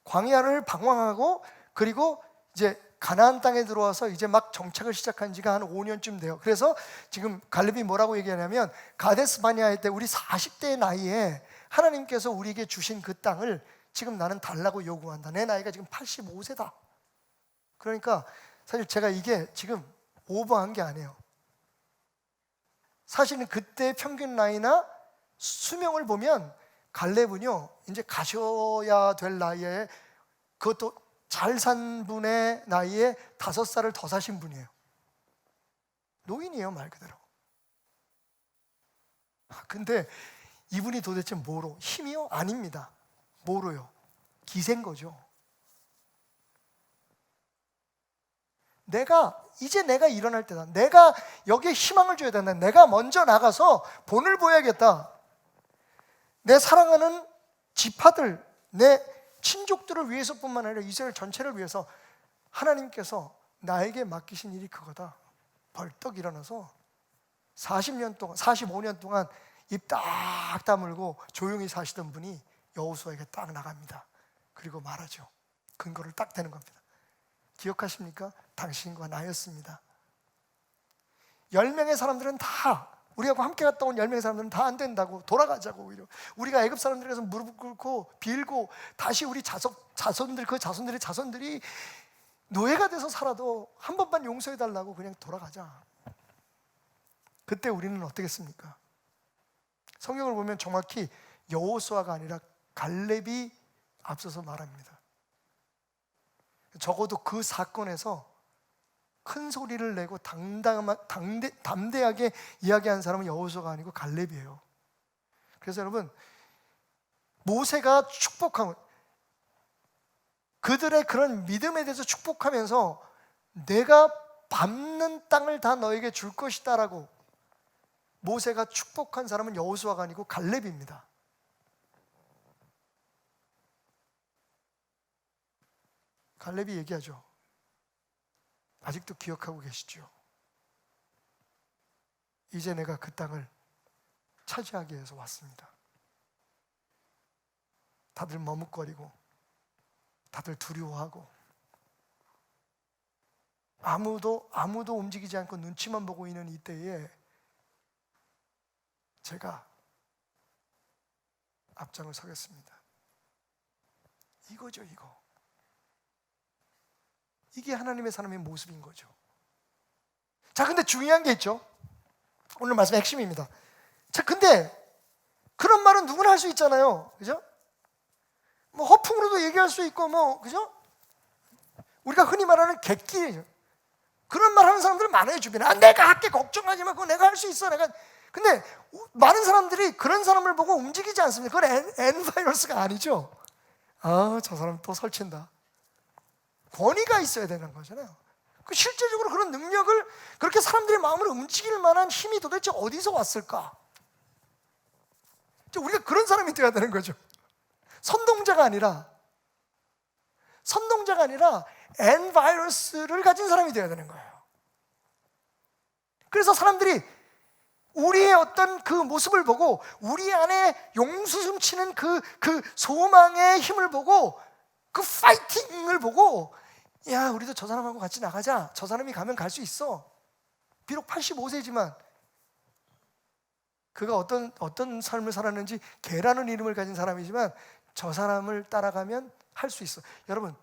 Speaker 1: 광야를 방황하고, 그리고 이제 가나안 땅에 들어와서 이제 막 정착을 시작한 지가 한 5년쯤 돼요. 그래서 지금 갈렙이 뭐라고 얘기하냐면, 가데스 바네아에 때 우리 40대의 나이에 하나님께서 우리에게 주신 그 땅을 지금 나는 달라고 요구한다. 내 나이가 지금 85세다. 그러니까 사실 제가 이게 지금 오버한 게 아니에요. 사실은 그때 평균 나이나 수명을 보면 갈렙은요 이제 가셔야 될 나이에, 그것도 잘 산 분의 나이에 5살을 더 사신 분이에요. 노인이에요, 말 그대로. 근데 이분이 도대체 뭐로? 힘이요? 아닙니다. 뭐로요? 기세인 거죠. 이제 내가 일어날 때다. 내가 여기에 희망을 줘야 된다. 내가 먼저 나가서 본을 보여야겠다. 내 사랑하는 지파들, 내 친족들을 위해서뿐만 아니라 이스라엘 전체를 위해서 하나님께서 나에게 맡기신 일이 그거다. 벌떡 일어나서 45년 동안 입 딱 다물고 조용히 사시던 분이 여호수아에게 딱 나갑니다. 그리고 말하죠. 근거를 딱 대는 겁니다. 기억하십니까? 당신과 나였습니다. 10명의 사람들은 다, 우리하고 함께 갔다 온 10명의 사람들은 다 안 된다고, 돌아가자고. 오히려 우리가 애굽 사람들에서 무릎 꿇고 빌고 다시 우리 자손들, 그 자손들의 자손들이 노예가 돼서 살아도 한 번만 용서해달라고 그냥 돌아가자. 그때 우리는 어떻겠습니까? 성경을 보면 정확히 여호수아가 아니라 갈렙이 앞서서 말합니다. 적어도 그 사건에서 큰 소리를 내고 담대하게 이야기한 사람은 여호수아가 아니고 갈렙이에요. 그래서 여러분, 모세가 축복하면, 그들의 그런 믿음에 대해서 축복하면서 내가 밟는 땅을 다 너에게 줄 것이다 라고 모세가 축복한 사람은 여호수아가 아니고 갈렙입니다. 갈렙이 얘기하죠. 아직도 기억하고 계시죠? 이제 내가 그 땅을 차지하기 위해서 왔습니다. 다들 머뭇거리고 다들 두려워하고 아무도 움직이지 않고 눈치만 보고 있는 이때에 제가 앞장을 서겠습니다. 이거죠, 이거. 이게 하나님의 사람의 모습인 거죠. 자, 근데 중요한 게 있죠. 오늘 말씀의 핵심입니다. 자, 근데 그런 말은 누구나 할 수 있잖아요. 그죠? 뭐 허풍으로도 얘기할 수 있고 뭐, 그죠? 우리가 흔히 말하는 객기죠. 그런 말 하는 사람들은 많아요, 주변에. 내가 할게, 걱정하지 마. 그거 내가 할 수 있어. 근데 많은 사람들이 그런 사람을 보고 움직이지 않습니다. 그건 N바이러스가 아니죠. 저 사람 또 설친다. 권위가 있어야 되는 거잖아요. 실제적으로 그런 능력을, 그렇게 사람들의 마음을 움직일 만한 힘이 도대체 어디서 왔을까? 우리가 그런 사람이 되어야 되는 거죠. 선동자가 아니라 N바이러스를 가진 사람이 되어야 되는 거예요. 그래서 사람들이 우리의 어떤 그 모습을 보고, 우리 안에 용수숨 치는 그 소망의 힘을 보고, 그 파이팅을 보고, 야, 우리도 저 사람하고 같이 나가자. 저 사람이 가면 갈 수 있어. 비록 85세지만 그가 어떤 삶을 살았는지 개라는 이름을 가진 사람이지만 저 사람을 따라가면 할 수 있어. 여러분,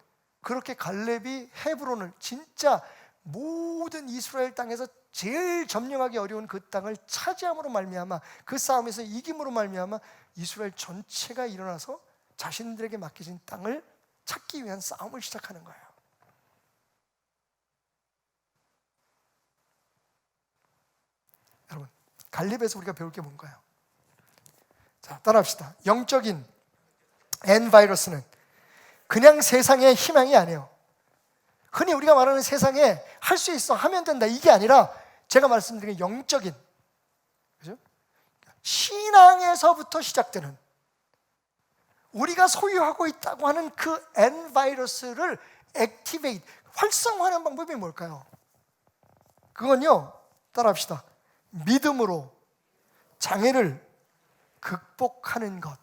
Speaker 1: 그렇게 갈렙이 헤브론을, 진짜 모든 이스라엘 땅에서 제일 점령하기 어려운 그 땅을 차지함으로 말미암아, 그 싸움에서 이김으로 말미암아 이스라엘 전체가 일어나서 자신들에게 맡겨진 땅을 찾기 위한 싸움을 시작하는 거예요. 여러분, 갈렙에서 우리가 배울 게 뭔가요? 자, 따라합시다. 영적인 N바이러스는 그냥 세상의 희망이 아니에요. 흔히 우리가 말하는 세상에 할 수 있어, 하면 된다, 이게 아니라 제가 말씀드린 영적인, 그죠? 신앙에서부터 시작되는, 우리가 소유하고 있다고 하는 그 N바이러스를 액티베이트, 활성화하는 방법이 뭘까요? 그건요, 따라합시다. 믿음으로 장애를 극복하는 것.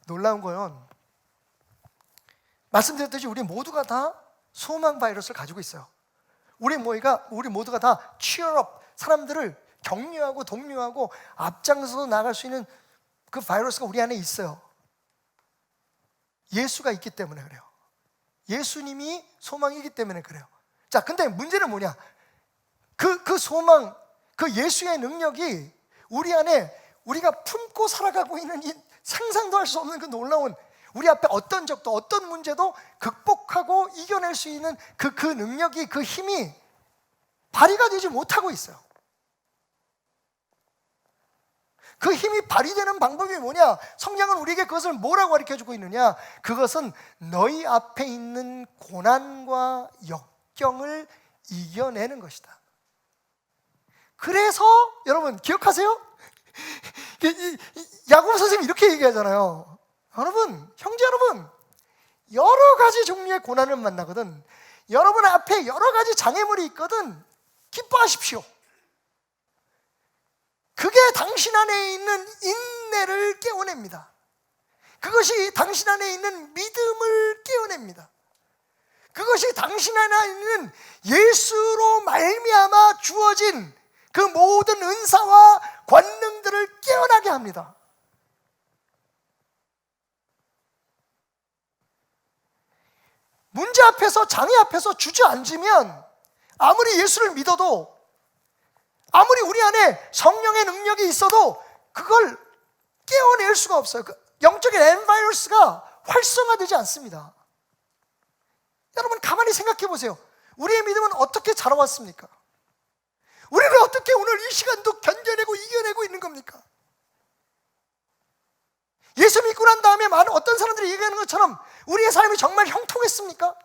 Speaker 1: 놀라운 건, 말씀드렸듯이 우리 모두가 다 소망 바이러스를 가지고 있어요. 우리 모두가 다 cheer up, 사람들을 격려하고 독려하고 앞장서서 나갈 수 있는 그 바이러스가 우리 안에 있어요. 예수가 있기 때문에 그래요. 예수님이 소망이기 때문에 그래요. 자, 근데 문제는 뭐냐? 그 소망, 그 예수의 능력이 우리 안에, 우리가 품고 살아가고 있는 이 상상도 할 수 없는 그 놀라운, 우리 앞에 어떤 적도, 어떤 문제도 극복하고 이겨낼 수 있는 그 능력이, 그 힘이 발휘가 되지 못하고 있어요. 그 힘이 발휘되는 방법이 뭐냐? 성경은 우리에게 그것을 뭐라고 가르쳐주고 있느냐? 그것은 너희 앞에 있는 고난과 역경을 이겨내는 것이다. 그래서 여러분 기억하세요? 야고보 선생님이 이렇게 얘기하잖아요. 여러분, 형제 여러분, 여러 가지 종류의 고난을 만나거든, 여러분 앞에 여러 가지 장애물이 있거든, 기뻐하십시오. 그게 당신 안에 있는 인내를 깨워냅니다. 그것이 당신 안에 있는 믿음을 깨워냅니다. 그것이 당신 안에 있는 예수로 말미암아 주어진 그 모든 은사와 권능들을 깨어나게 합니다. 문제 앞에서, 장애 앞에서 주저앉으면 아무리 예수를 믿어도, 아무리 우리 안에 성령의 능력이 있어도 그걸 깨어낼 수가 없어요. 그 영적인 엔바이러스가 활성화되지 않습니다. 여러분 가만히 생각해 보세요. 우리의 믿음은 어떻게 자라왔습니까? 우리는 어떻게 오늘 이 시간도 견뎌내고 이겨내고 있는 겁니까? 예수 믿고 난 다음에 많은 어떤 사람들이 얘기하는 것처럼 우리의 삶이 정말 형통했습니까?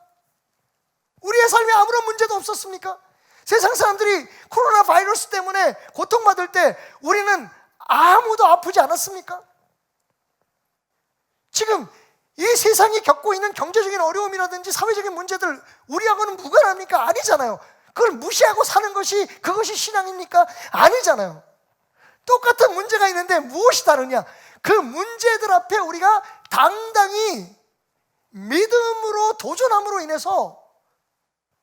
Speaker 1: 우리의 삶에 아무런 문제도 없었습니까? 세상 사람들이 코로나 바이러스 때문에 고통받을 때 우리는 아무도 아프지 않았습니까? 지금 이 세상이 겪고 있는 경제적인 어려움이라든지 사회적인 문제들 우리하고는 무관합니까? 아니잖아요. 그걸 무시하고 사는 것이, 그것이 신앙입니까? 아니잖아요. 똑같은 문제가 있는데 무엇이 다르냐? 그 문제들 앞에 우리가 당당히 믿음으로 도전함으로 인해서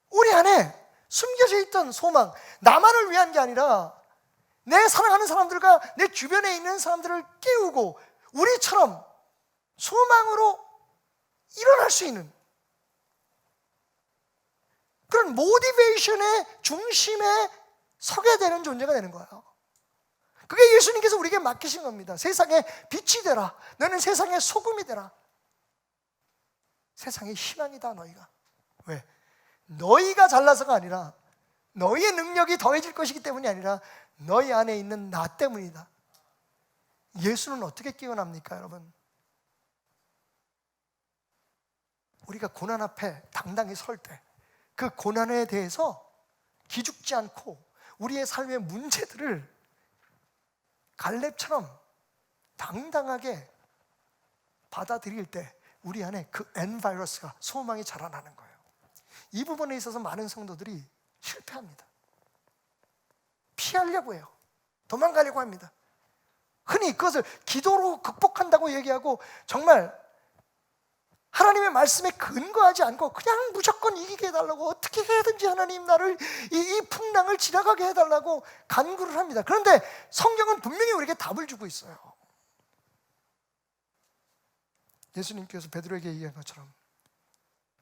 Speaker 1: 우리 안에 숨겨져 있던 소망, 나만을 위한 게 아니라 내 사랑하는 사람들과 내 주변에 있는 사람들을 깨우고 우리처럼 소망으로 일어날 수 있는 그런 모티베이션의 중심에 서게 되는 존재가 되는 거예요. 그게 예수님께서 우리에게 맡기신 겁니다. 세상의 빛이 되라. 너는 세상의 소금이 되라. 세상의 희망이다 너희가. 왜? 너희가 잘나서가 아니라, 너희의 능력이 더해질 것이기 때문이 아니라 너희 안에 있는 나 때문이다. 예수는 어떻게 깨어납니까 여러분? 우리가 고난 앞에 당당히 설 때 그 고난에 대해서 기죽지 않고 우리의 삶의 문제들을 갈렙처럼 당당하게 받아들일 때 우리 안에 그 엔바이러스가, 소망이 자라나는 거예요. 이 부분에 있어서 많은 성도들이 실패합니다. 피하려고 해요. 도망가려고 합니다. 흔히 그것을 기도로 극복한다고 얘기하고 정말 하나님의 말씀에 근거하지 않고 그냥 무조건 이기게 해달라고, 어떻게 해야든지 하나님 나를 이 풍랑을 지나가게 해달라고 간구를 합니다. 그런데 성경은 분명히 우리에게 답을 주고 있어요. 예수님께서 베드로에게 얘기한 것처럼,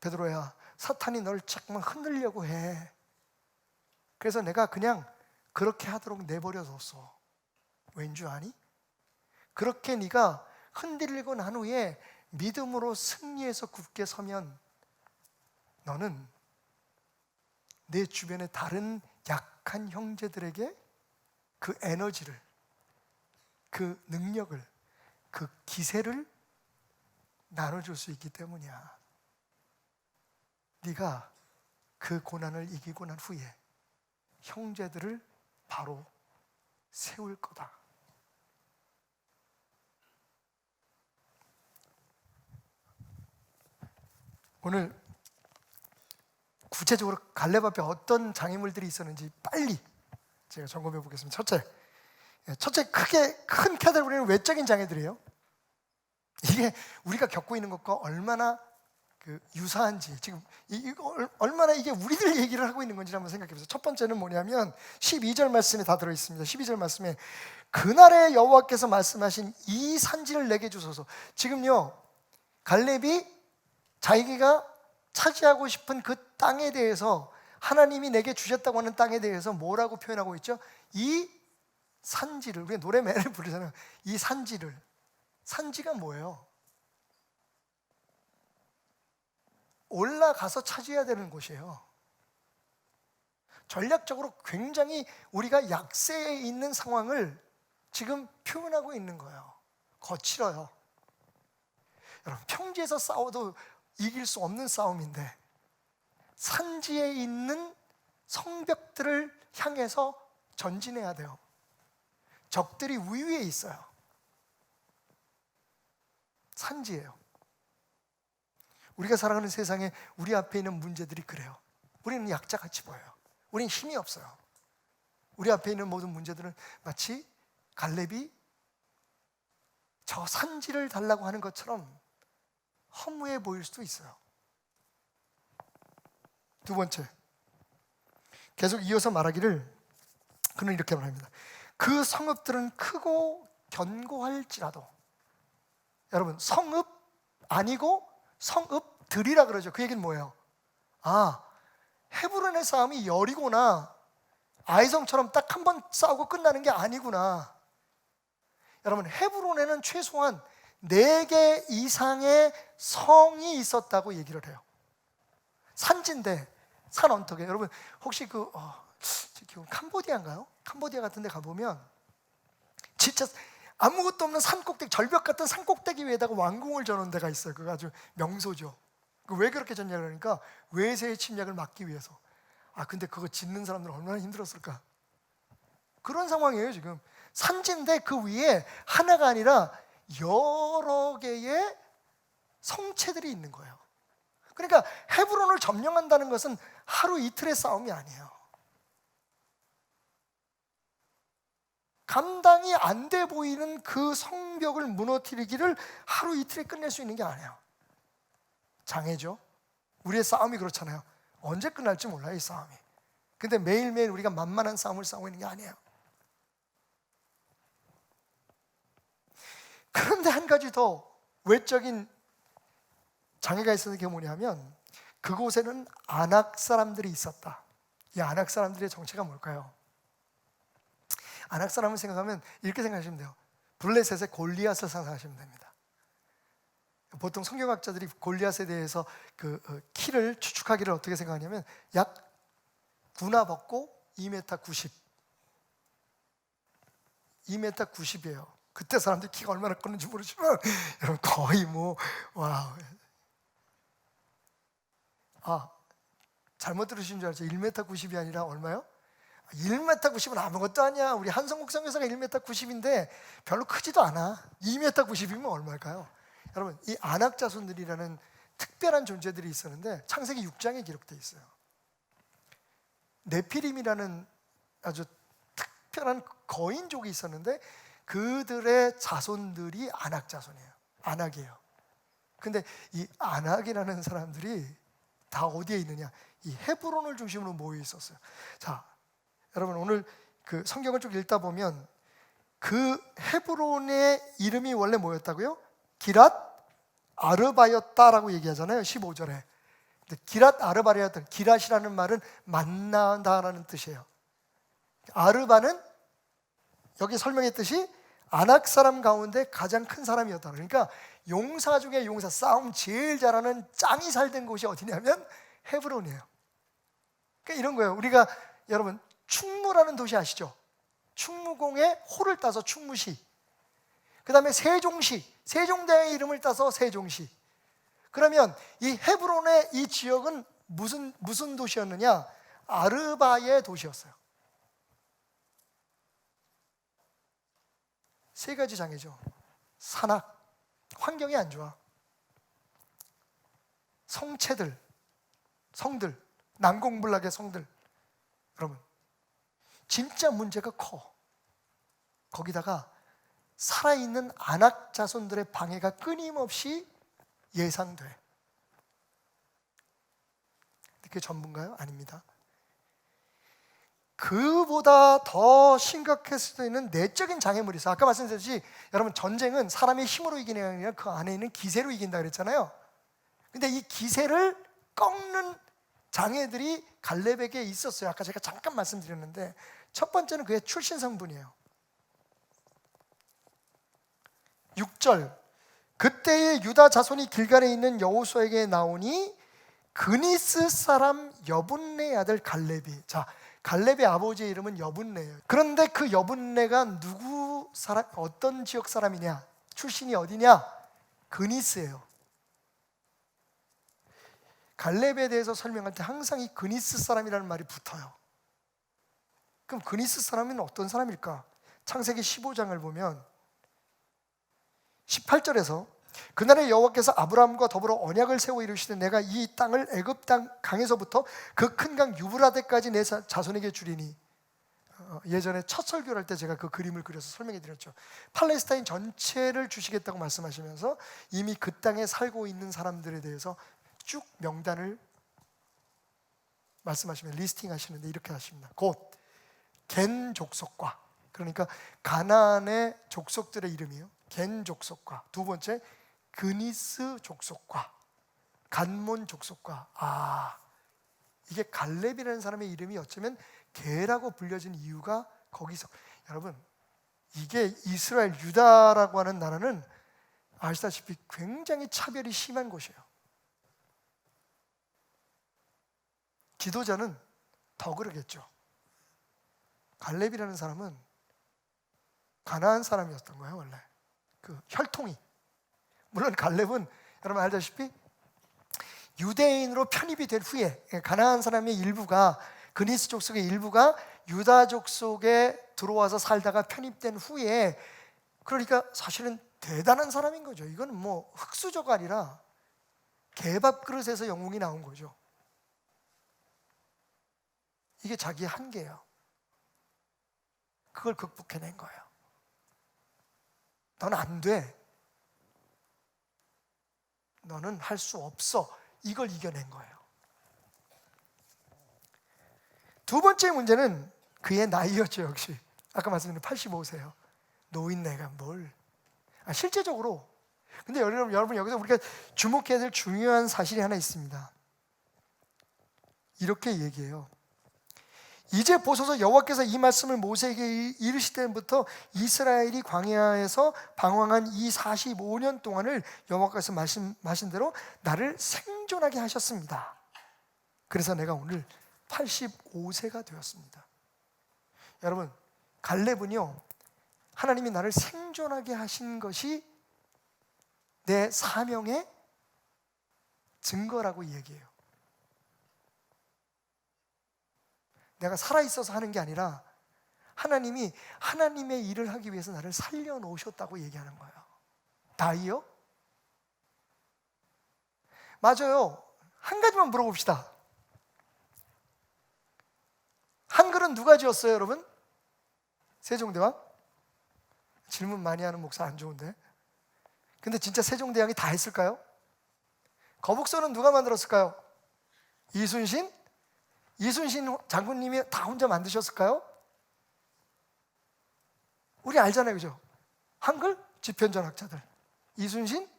Speaker 1: 베드로야, 사탄이 널 자꾸만 흔들려고 해. 그래서 내가 그냥 그렇게 하도록 내버려뒀어. 왠 줄 아니? 그렇게 네가 흔들리고 난 후에 믿음으로 승리해서 굳게 서면 너는 내 주변의 다른 약한 형제들에게 그 에너지를, 그 능력을, 그 기세를 나눠줄 수 있기 때문이야. 네가 그 고난을 이기고 난 후에 형제들을 바로 세울 거다. 오늘 구체적으로 갈렙 앞에 어떤 장애물들이 있었는지 빨리 제가 점검해 보겠습니다. 첫째 크게 큰 카테고리는 외적인 장애들이에요. 이게 우리가 겪고 있는 것과 얼마나 유사한지, 지금 얼마나 이게 우리들 얘기를 하고 있는 건지 한번 생각해 보세요. 첫 번째는 뭐냐면 12절 말씀에 다 들어 있습니다. 12절 말씀에 그날에 여호와께서 말씀하신 이 산지를 내게 주소서. 지금요, 갈렙이 자기가 차지하고 싶은 그 땅에 대해서, 하나님이 내게 주셨다고 하는 땅에 대해서 뭐라고 표현하고 있죠? 이 산지를, 우리가 노래매를 부르잖아요. 이 산지를. 산지가 뭐예요? 올라가서 차지해야 되는 곳이에요. 전략적으로 굉장히 우리가 약세에 있는 상황을 지금 표현하고 있는 거예요. 거칠어요. 여러분, 평지에서 싸워도 이길 수 없는 싸움인데 산지에 있는 성벽들을 향해서 전진해야 돼요. 적들이 위에 있어요. 산지예요. 우리가 살아가는 세상에 우리 앞에 있는 문제들이 그래요. 우리는 약자같이 보여요. 우리는 힘이 없어요. 우리 앞에 있는 모든 문제들은 마치 갈렙이 저 산지를 달라고 하는 것처럼 허무해 보일 수도 있어요. 두 번째, 계속 이어서 말하기를 그는 이렇게 말합니다. 그 성읍들은 크고 견고할지라도, 여러분, 성읍 아니고 성읍들이라 그러죠. 그 얘기는 뭐예요? 헤브론의 싸움이 여리고나 아이성처럼 딱 한 번 싸우고 끝나는 게 아니구나. 여러분, 헤브론에는 최소한 4개 이상의 성이 있었다고 얘기를 해요. 산지인데, 산 언덕에. 여러분, 혹시 캄보디아인가요? 캄보디아 같은 데 가보면 진짜 아무것도 없는 산꼭대기, 절벽 같은 산꼭대기 위에다가 왕궁을 저는 데가 있어요. 그거 아주 명소죠. 왜 그렇게 졌냐 그러니까 외세의 침략을 막기 위해서. 근데 그거 짓는 사람들은 얼마나 힘들었을까. 그런 상황이에요. 지금 산지인데 그 위에 하나가 아니라 여러 개의 성체들이 있는 거예요. 그러니까 헤브론을 점령한다는 것은 하루 이틀의 싸움이 아니에요. 감당이 안 돼 보이는 그 성벽을 무너뜨리기를 하루 이틀에 끝낼 수 있는 게 아니에요. 장애죠. 우리의 싸움이 그렇잖아요. 언제 끝날지 몰라요, 이 싸움이. 근데 매일매일 우리가 만만한 싸움을 싸우고 있는 게 아니에요. 그런데 한 가지 더 외적인 장애가 있었던 게 뭐냐면 그곳에는 아낙 사람들이 있었다. 이 아낙 사람들의 정체가 뭘까요? 아낙 사람을 생각하면 이렇게 생각하시면 돼요. 블레셋의 골리앗을 상상하시면 됩니다. 보통 성경학자들이 골리앗에 대해서 키를 추측하기를 어떻게 생각하냐면 약 구나 벗고 2m 90. 2m 90이에요. 그때 사람들이 키가 얼마나 컸는지 모르지만 여러분 거의 와우. 잘못 들으신 줄 알죠? 1m 90이 아니라 얼마요? 1m 90은 아무것도 아니야. 우리 한성국 선교사가 1m 90인데 별로 크지도 않아. 2m 90이면 얼마일까요? 여러분, 이 아낙 자손들이라는 특별한 존재들이 있었는데 창세기 6장에 기록되어 있어요. 네피림이라는 아주 특별한 거인족이 있었는데 그들의 자손들이 아낙 자손이에요. 아낙이에요. 근데 이 아낙이라는 사람들이 다 어디에 있느냐? 이 헤브론을 중심으로 모여 있었어요. 자, 여러분 오늘 그 성경을 쭉 읽다 보면 그 헤브론의 이름이 원래 뭐였다고요? 기랏 아르바였다라고 얘기하잖아요. 15절에. 근데 기랏 아르바였다. 기랏이라는 말은 만나다라는 뜻이에요. 아르바는 여기 설명했듯이 아낙 사람 가운데 가장 큰 사람이었다. 그러니까 용사 중에 용사, 싸움 제일 잘하는 짱이 살던 곳이 어디냐면 헤브론이에요. 그러니까 이런 거예요. 우리가 여러분 충무라는 도시 아시죠? 충무공의 호를 따서 충무시. 그 다음에 세종시, 세종대왕의 이름을 따서 세종시. 그러면 이 헤브론의 이 지역은 무슨 도시였느냐? 아르바의 도시였어요. 세 가지 장애죠. 산악, 환경이 안 좋아. 성체들, 성들, 난공불락의 성들. 여러분, 진짜 문제가 커. 거기다가 살아있는 아낙 자손들의 방해가 끊임없이 예상돼. 그게 전부인가요? 아닙니다. 그보다 더 심각할 수도 있는 내적인 장애물이 있어요. 아까 말씀드렸듯이 여러분 전쟁은 사람의 힘으로 이기는 게 아니라 그 안에 있는 기세로 이긴다 그랬잖아요. 근데 이 기세를 꺾는 장애들이 갈렙에게 있었어요. 아까 제가 잠깐 말씀드렸는데 첫 번째는 그의 출신 성분이에요. 6절, 그때의 유다 자손이 길갈에 있는 여호수아에게 나오니 그니스 사람 여분네의 아들 갈렙이. 자, 갈렙의 아버지의 이름은 여분네예요. 그런데 그 여분네가 누구 어떤 지역 사람이냐, 출신이 어디냐? 그니스예요. 갈렙에 대해서 설명할 때 항상 이 그니스 사람이라는 말이 붙어요. 그럼 그니스 사람은 어떤 사람일까? 창세기 15장을 보면 18절에서 그날에 여호와께서 아브라함과 더불어 언약을 세워 이르시되 내가 이 땅을 애굽 땅 강에서부터 그 큰 강 유브라데까지 내 자손에게 주리니, 예전에 첫 설교를 할 때 제가 그 그림을 그려서 설명해 드렸죠. 팔레스타인 전체를 주시겠다고 말씀하시면서 이미 그 땅에 살고 있는 사람들에 대해서 쭉 명단을 말씀하시면 리스팅 하시는데 이렇게 하십니다. 곧 겐 족속과, 그러니까 가나안의 족속들의 이름이요, 겐 족속과, 두 번째 그니스 족속과 간몬 족속과. 이게 갈렙이라는 사람의 이름이 어쩌면 게라고 불려진 이유가 거기서, 여러분 이게 이스라엘 유다라고 하는 나라는 아시다시피 굉장히 차별이 심한 곳이에요. 지도자는 더 그러겠죠. 갈렙이라는 사람은 가나안 사람이었던 거예요. 원래 그 혈통이, 물론 갈렙은 여러분 알다시피 유대인으로 편입이 된 후에 가나안 사람의 일부가, 그니스 족속의 일부가 유다 족속에 들어와서 살다가 편입된 후에, 그러니까 사실은 대단한 사람인 거죠. 이거는 뭐 흙수저가 아니라 개밥 그릇에서 영웅이 나온 거죠. 이게 자기의 한계예요. 그걸 극복해낸 거예요. 너는 안 돼, 너는 할 수 없어, 이걸 이겨낸 거예요. 두 번째 문제는 그의 나이였죠. 역시 아까 말씀드린 85세요. 노인 내가 뭘, 실제적으로. 근데 여러분 여기서 우리가 주목해야 될 중요한 사실이 하나 있습니다. 이렇게 얘기해요. 이제 보소서 여호와께서 이 말씀을 모세에게 이르시때부터 이스라엘이 광야에서 방황한 이 45년 동안을 여호와께서 말씀하신 대로 나를 생존하게 하셨습니다. 그래서 내가 오늘 85세가 되었습니다. 여러분, 갈렙은요, 하나님이 나를 생존하게 하신 것이 내 사명의 증거라고 얘기해요. 내가 살아있어서 하는 게 아니라 하나님이 하나님의 일을 하기 위해서 나를 살려놓으셨다고 얘기하는 거예요. 나이요? 맞아요. 한 가지만 물어봅시다. 한글은 누가 지었어요, 여러분? 세종대왕? 질문 많이 하는 목사 안 좋은데. 근데 진짜 세종대왕이 다 했을까요? 거북선은 누가 만들었을까요? 이순신? 이순신 장군님이 다 혼자 만드셨을까요? 우리 알잖아요, 그죠? 한글 집현전 학자들, 이순신,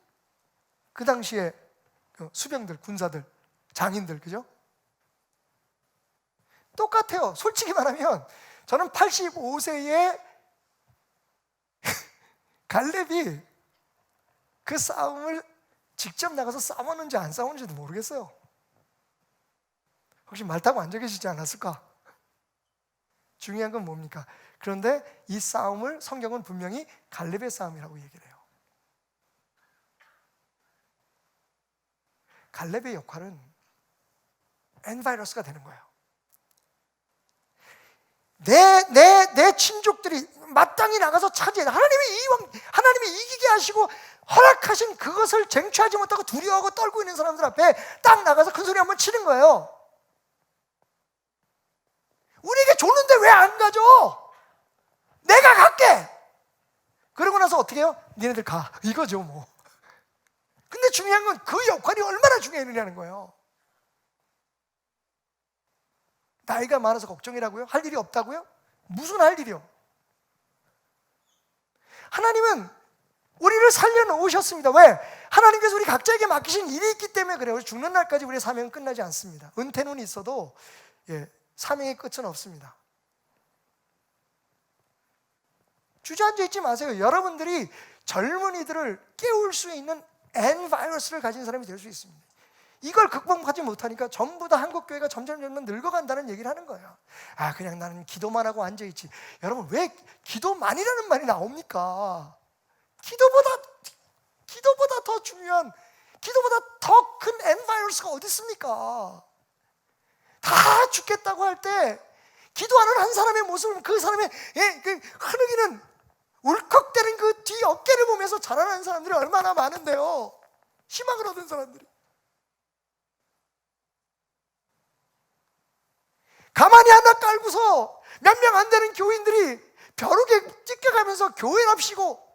Speaker 1: 그 당시에 수병들, 군사들, 장인들, 그죠? 똑같아요. 솔직히 말하면 저는 85세에 갈렙이 그 싸움을 직접 나가서 싸웠는지 안 싸웠는지도 모르겠어요. 혹시 말 타고 앉아 계시지 않았을까? 중요한 건 뭡니까? 그런데 이 싸움을 성경은 분명히 갈렙의 싸움이라고 얘기를 해요. 갈렙의 역할은 엔바이러스가 되는 거예요. 내 친족들이 마땅히 나가서 차지해, 하나님이 이기게 하시고 허락하신 그것을 쟁취하지 못하고 두려워하고 떨고 있는 사람들 앞에 딱 나가서 큰 소리 한번 치는 거예요. 우리에게 줬는데 왜 안 가져? 내가 갈게. 그러고 나서 어떻게 해요? 니네들 가, 이거죠 뭐. 근데 중요한 건 그 역할이 얼마나 중요했느냐는 거예요. 나이가 많아서 걱정이라고요? 할 일이 없다고요? 무슨 할 일이요? 하나님은 우리를 살려놓으셨습니다. 왜? 하나님께서 우리 각자에게 맡기신 일이 있기 때문에 그래요. 죽는 날까지 우리의 사명은 끝나지 않습니다. 은퇴는 있어도 사명의 끝은 없습니다. 주저앉아 있지 마세요. 여러분들이 젊은이들을 깨울 수 있는 엔바이러스를 가진 사람이 될 수 있습니다. 이걸 극복하지 못하니까 전부 다 한국교회가 점점 늙어간다는 얘기를 하는 거예요. 아, 그냥 나는 기도만 하고 앉아있지. 여러분, 왜 기도만이라는 말이 나옵니까? 기도보다 더 중요한, 기도보다 더 큰 엔바이러스가 어디 있습니까? 다 죽겠다고 할 때 기도하는 한 사람의 모습을, 그 사람의 그 흐느끼는 울컥대는 그 뒤 어깨를 보면서 자라나는 사람들이 얼마나 많은데요. 희망을 얻은 사람들이. 가만히 하나 깔고서 몇 명 안 되는 교인들이 벼룩에 찢겨가면서 교회랍시고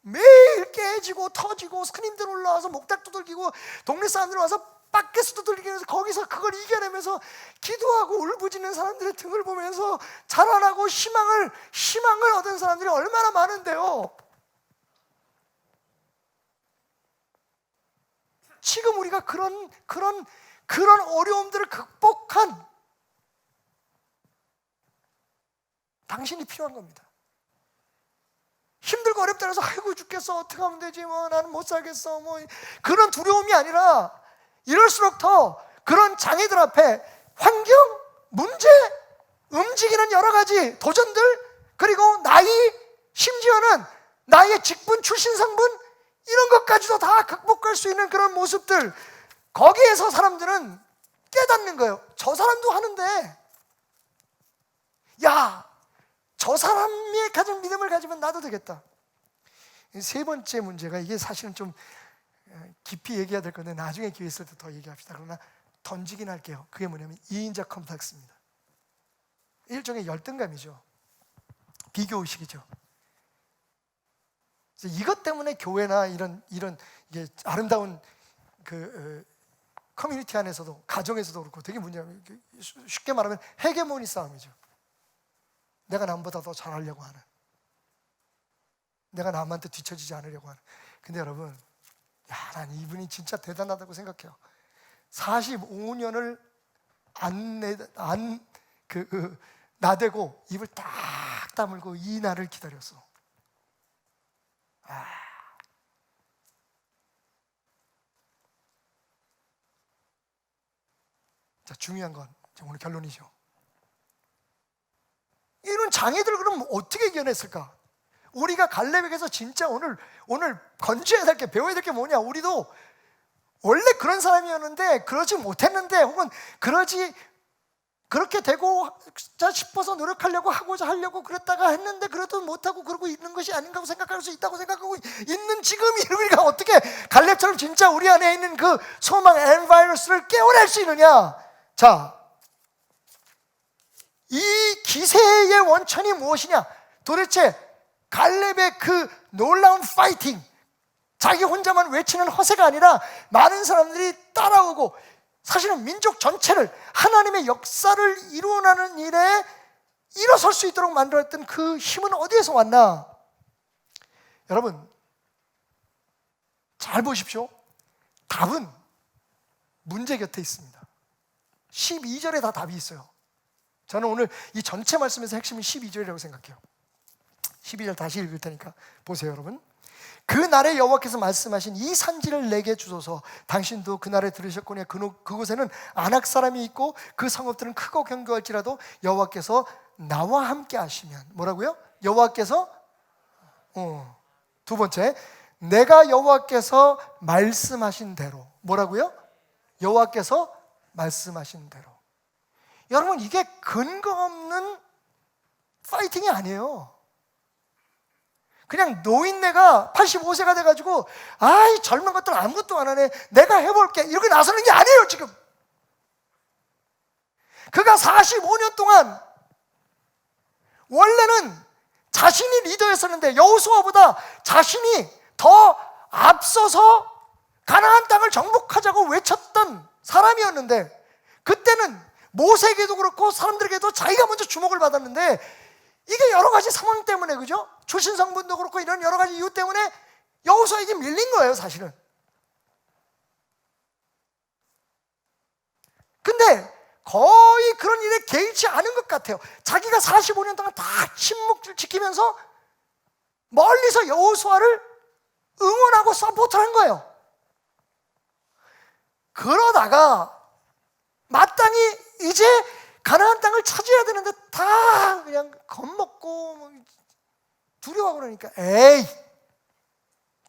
Speaker 1: 매일 깨지고 터지고 스님들 올라와서 목탁 두들기고 동네 사람들 와서 밖에서 두들기면서 거기서 그걸 이겨내면서 기도하고 울부짖는 사람들의 등을 보면서 자라나고 희망을 얻은 사람들이 얼마나 많은데요. 지금 우리가 그런 어려움들을 극복한 당신이 필요한 겁니다. 힘들고 어렵다 해서 아이고 죽겠어, 어떻게 하면 되지, 뭐 나는 못 살겠어, 뭐 그런 두려움이 아니라 이럴수록 더 그런 장애들 앞에 환경, 문제, 움직이는 여러 가지 도전들, 그리고 나이, 심지어는 나의 직분, 출신, 성분 이런 것까지도 다 극복할 수 있는 그런 모습들, 거기에서 사람들은 깨닫는 거예요. 저 사람도 하는데, 야, 저 사람이 가진 믿음을 가지면 나도 되겠다. 세 번째 문제가, 이게 사실은 좀 깊이 얘기해야 될 건데 나중에 기회 있을 때 더 얘기합시다. 그러나 던지긴 할게요. 그게 뭐냐면 이인자 컴플렉스입니다. 일종의 열등감이죠. 비교의식이죠. 이것 때문에 교회나 이런 이게 아름다운 그 커뮤니티 안에서도, 가정에서도 그렇고 되게 문제가, 쉽게 말하면 헤게모니 싸움이죠. 내가 남보다 더 잘하려고 하는, 내가 남한테 뒤처지지 않으려고 하는. 근데 여러분, 야, 난 이분이 진짜 대단하다고 생각해요. 45년을 나대고 입을 딱 다물고 이 날을 기다렸어. 자, 중요한 건 오늘 결론이죠. 이런 장애들을 그럼 어떻게 이겨냈을까? 우리가 갈렙에게서 진짜 오늘 건져야 될 게, 배워야 될 게 뭐냐? 우리도 원래 그런 사람이었는데 그러지 못했는데, 혹은 그렇게 되고자 싶어서 노력하려고 하려고 그랬다가 했는데 그래도 못하고 그러고 있는 것이 아닌가 생각할 수 있다고 생각하고 있는 지금 우리가 어떻게 갈렙처럼 진짜 우리 안에 있는 그 소망 엔바이러스를 깨워낼 수 있느냐? 자, 이 기세의 원천이 무엇이냐? 도대체 갈렙의 그 놀라운 파이팅, 자기 혼자만 외치는 허세가 아니라 많은 사람들이 따라오고 사실은 민족 전체를 하나님의 역사를 이루어나는 일에 일어설 수 있도록 만들었던 그 힘은 어디에서 왔나? 여러분, 잘 보십시오. 답은 문제 곁에 있습니다. 12절에 다 답이 있어요. 저는 오늘 이 전체 말씀에서 핵심이 12절이라고 생각해요. 12절 다시 읽을 테니까 보세요, 여러분. 그 날에 여호와께서 말씀하신 이 산지를 내게 주소서. 당신도 그날에 들으셨거니와 그곳에는 아낙 사람이 있고 그 성읍들은 크고 견고할지라도 여호와께서 나와 함께 하시면. 뭐라고요? 여호와께서 두 번째, 내가 여호와께서 말씀하신 대로. 뭐라고요? 여호와께서 말씀하신 대로. 여러분, 이게 근거 없는 파이팅이 아니에요. 그냥 노인네가 85세가 돼가지고 아이 젊은 것들 아무것도 안 하네, 내가 해볼게, 이렇게 나서는 게 아니에요. 지금 그가 45년 동안 원래는 자신이 리더였었는데 여호수아보다 자신이 더 앞서서 가나안 땅을 정복하자고 외쳤던 사람이었는데, 그때는 모세에게도 그렇고 사람들에게도 자기가 먼저 주목을 받았는데, 이게 여러 가지 상황 때문에, 그죠? 출신 성분도 그렇고 이런 여러 가지 이유 때문에 여호수아에게 밀린 거예요, 사실은. 근데 거의 그런 일에 개의치 않은 것 같아요. 자기가 45년 동안 다 침묵을 지키면서 멀리서 여호수아를 응원하고 서포트를 한 거예요. 그러다가 마땅히 이제 가나안 땅을 차지해야 되는데 다 그냥 겁먹고 뭐 두려워하고 그러니까 에이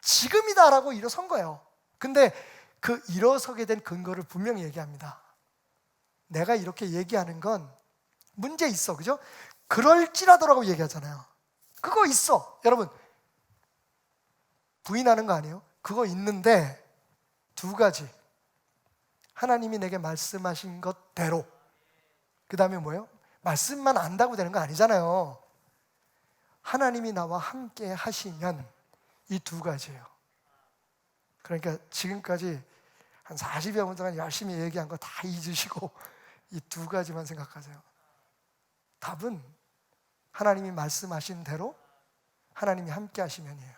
Speaker 1: 지금이다라고 일어선 거예요. 근데 그 일어서게 된 근거를 분명히 얘기합니다. 내가 이렇게 얘기하는 건 문제 있어, 그죠? 그럴지라도라고 얘기하잖아요. 그거 있어. 여러분 부인하는 거 아니에요? 그거 있는데 두 가지. 하나님이 내게 말씀하신 것대로. 그 다음에 뭐예요? 말씀만 안다고 되는 거 아니잖아요. 하나님이 나와 함께 하시면 이 두 가지예요. 그러니까 지금까지 한 40여 분 동안 열심히 얘기한 거 다 잊으시고 이 두 가지만 생각하세요. 답은 하나님이 말씀하신 대로 하나님이 함께 하시면이에요.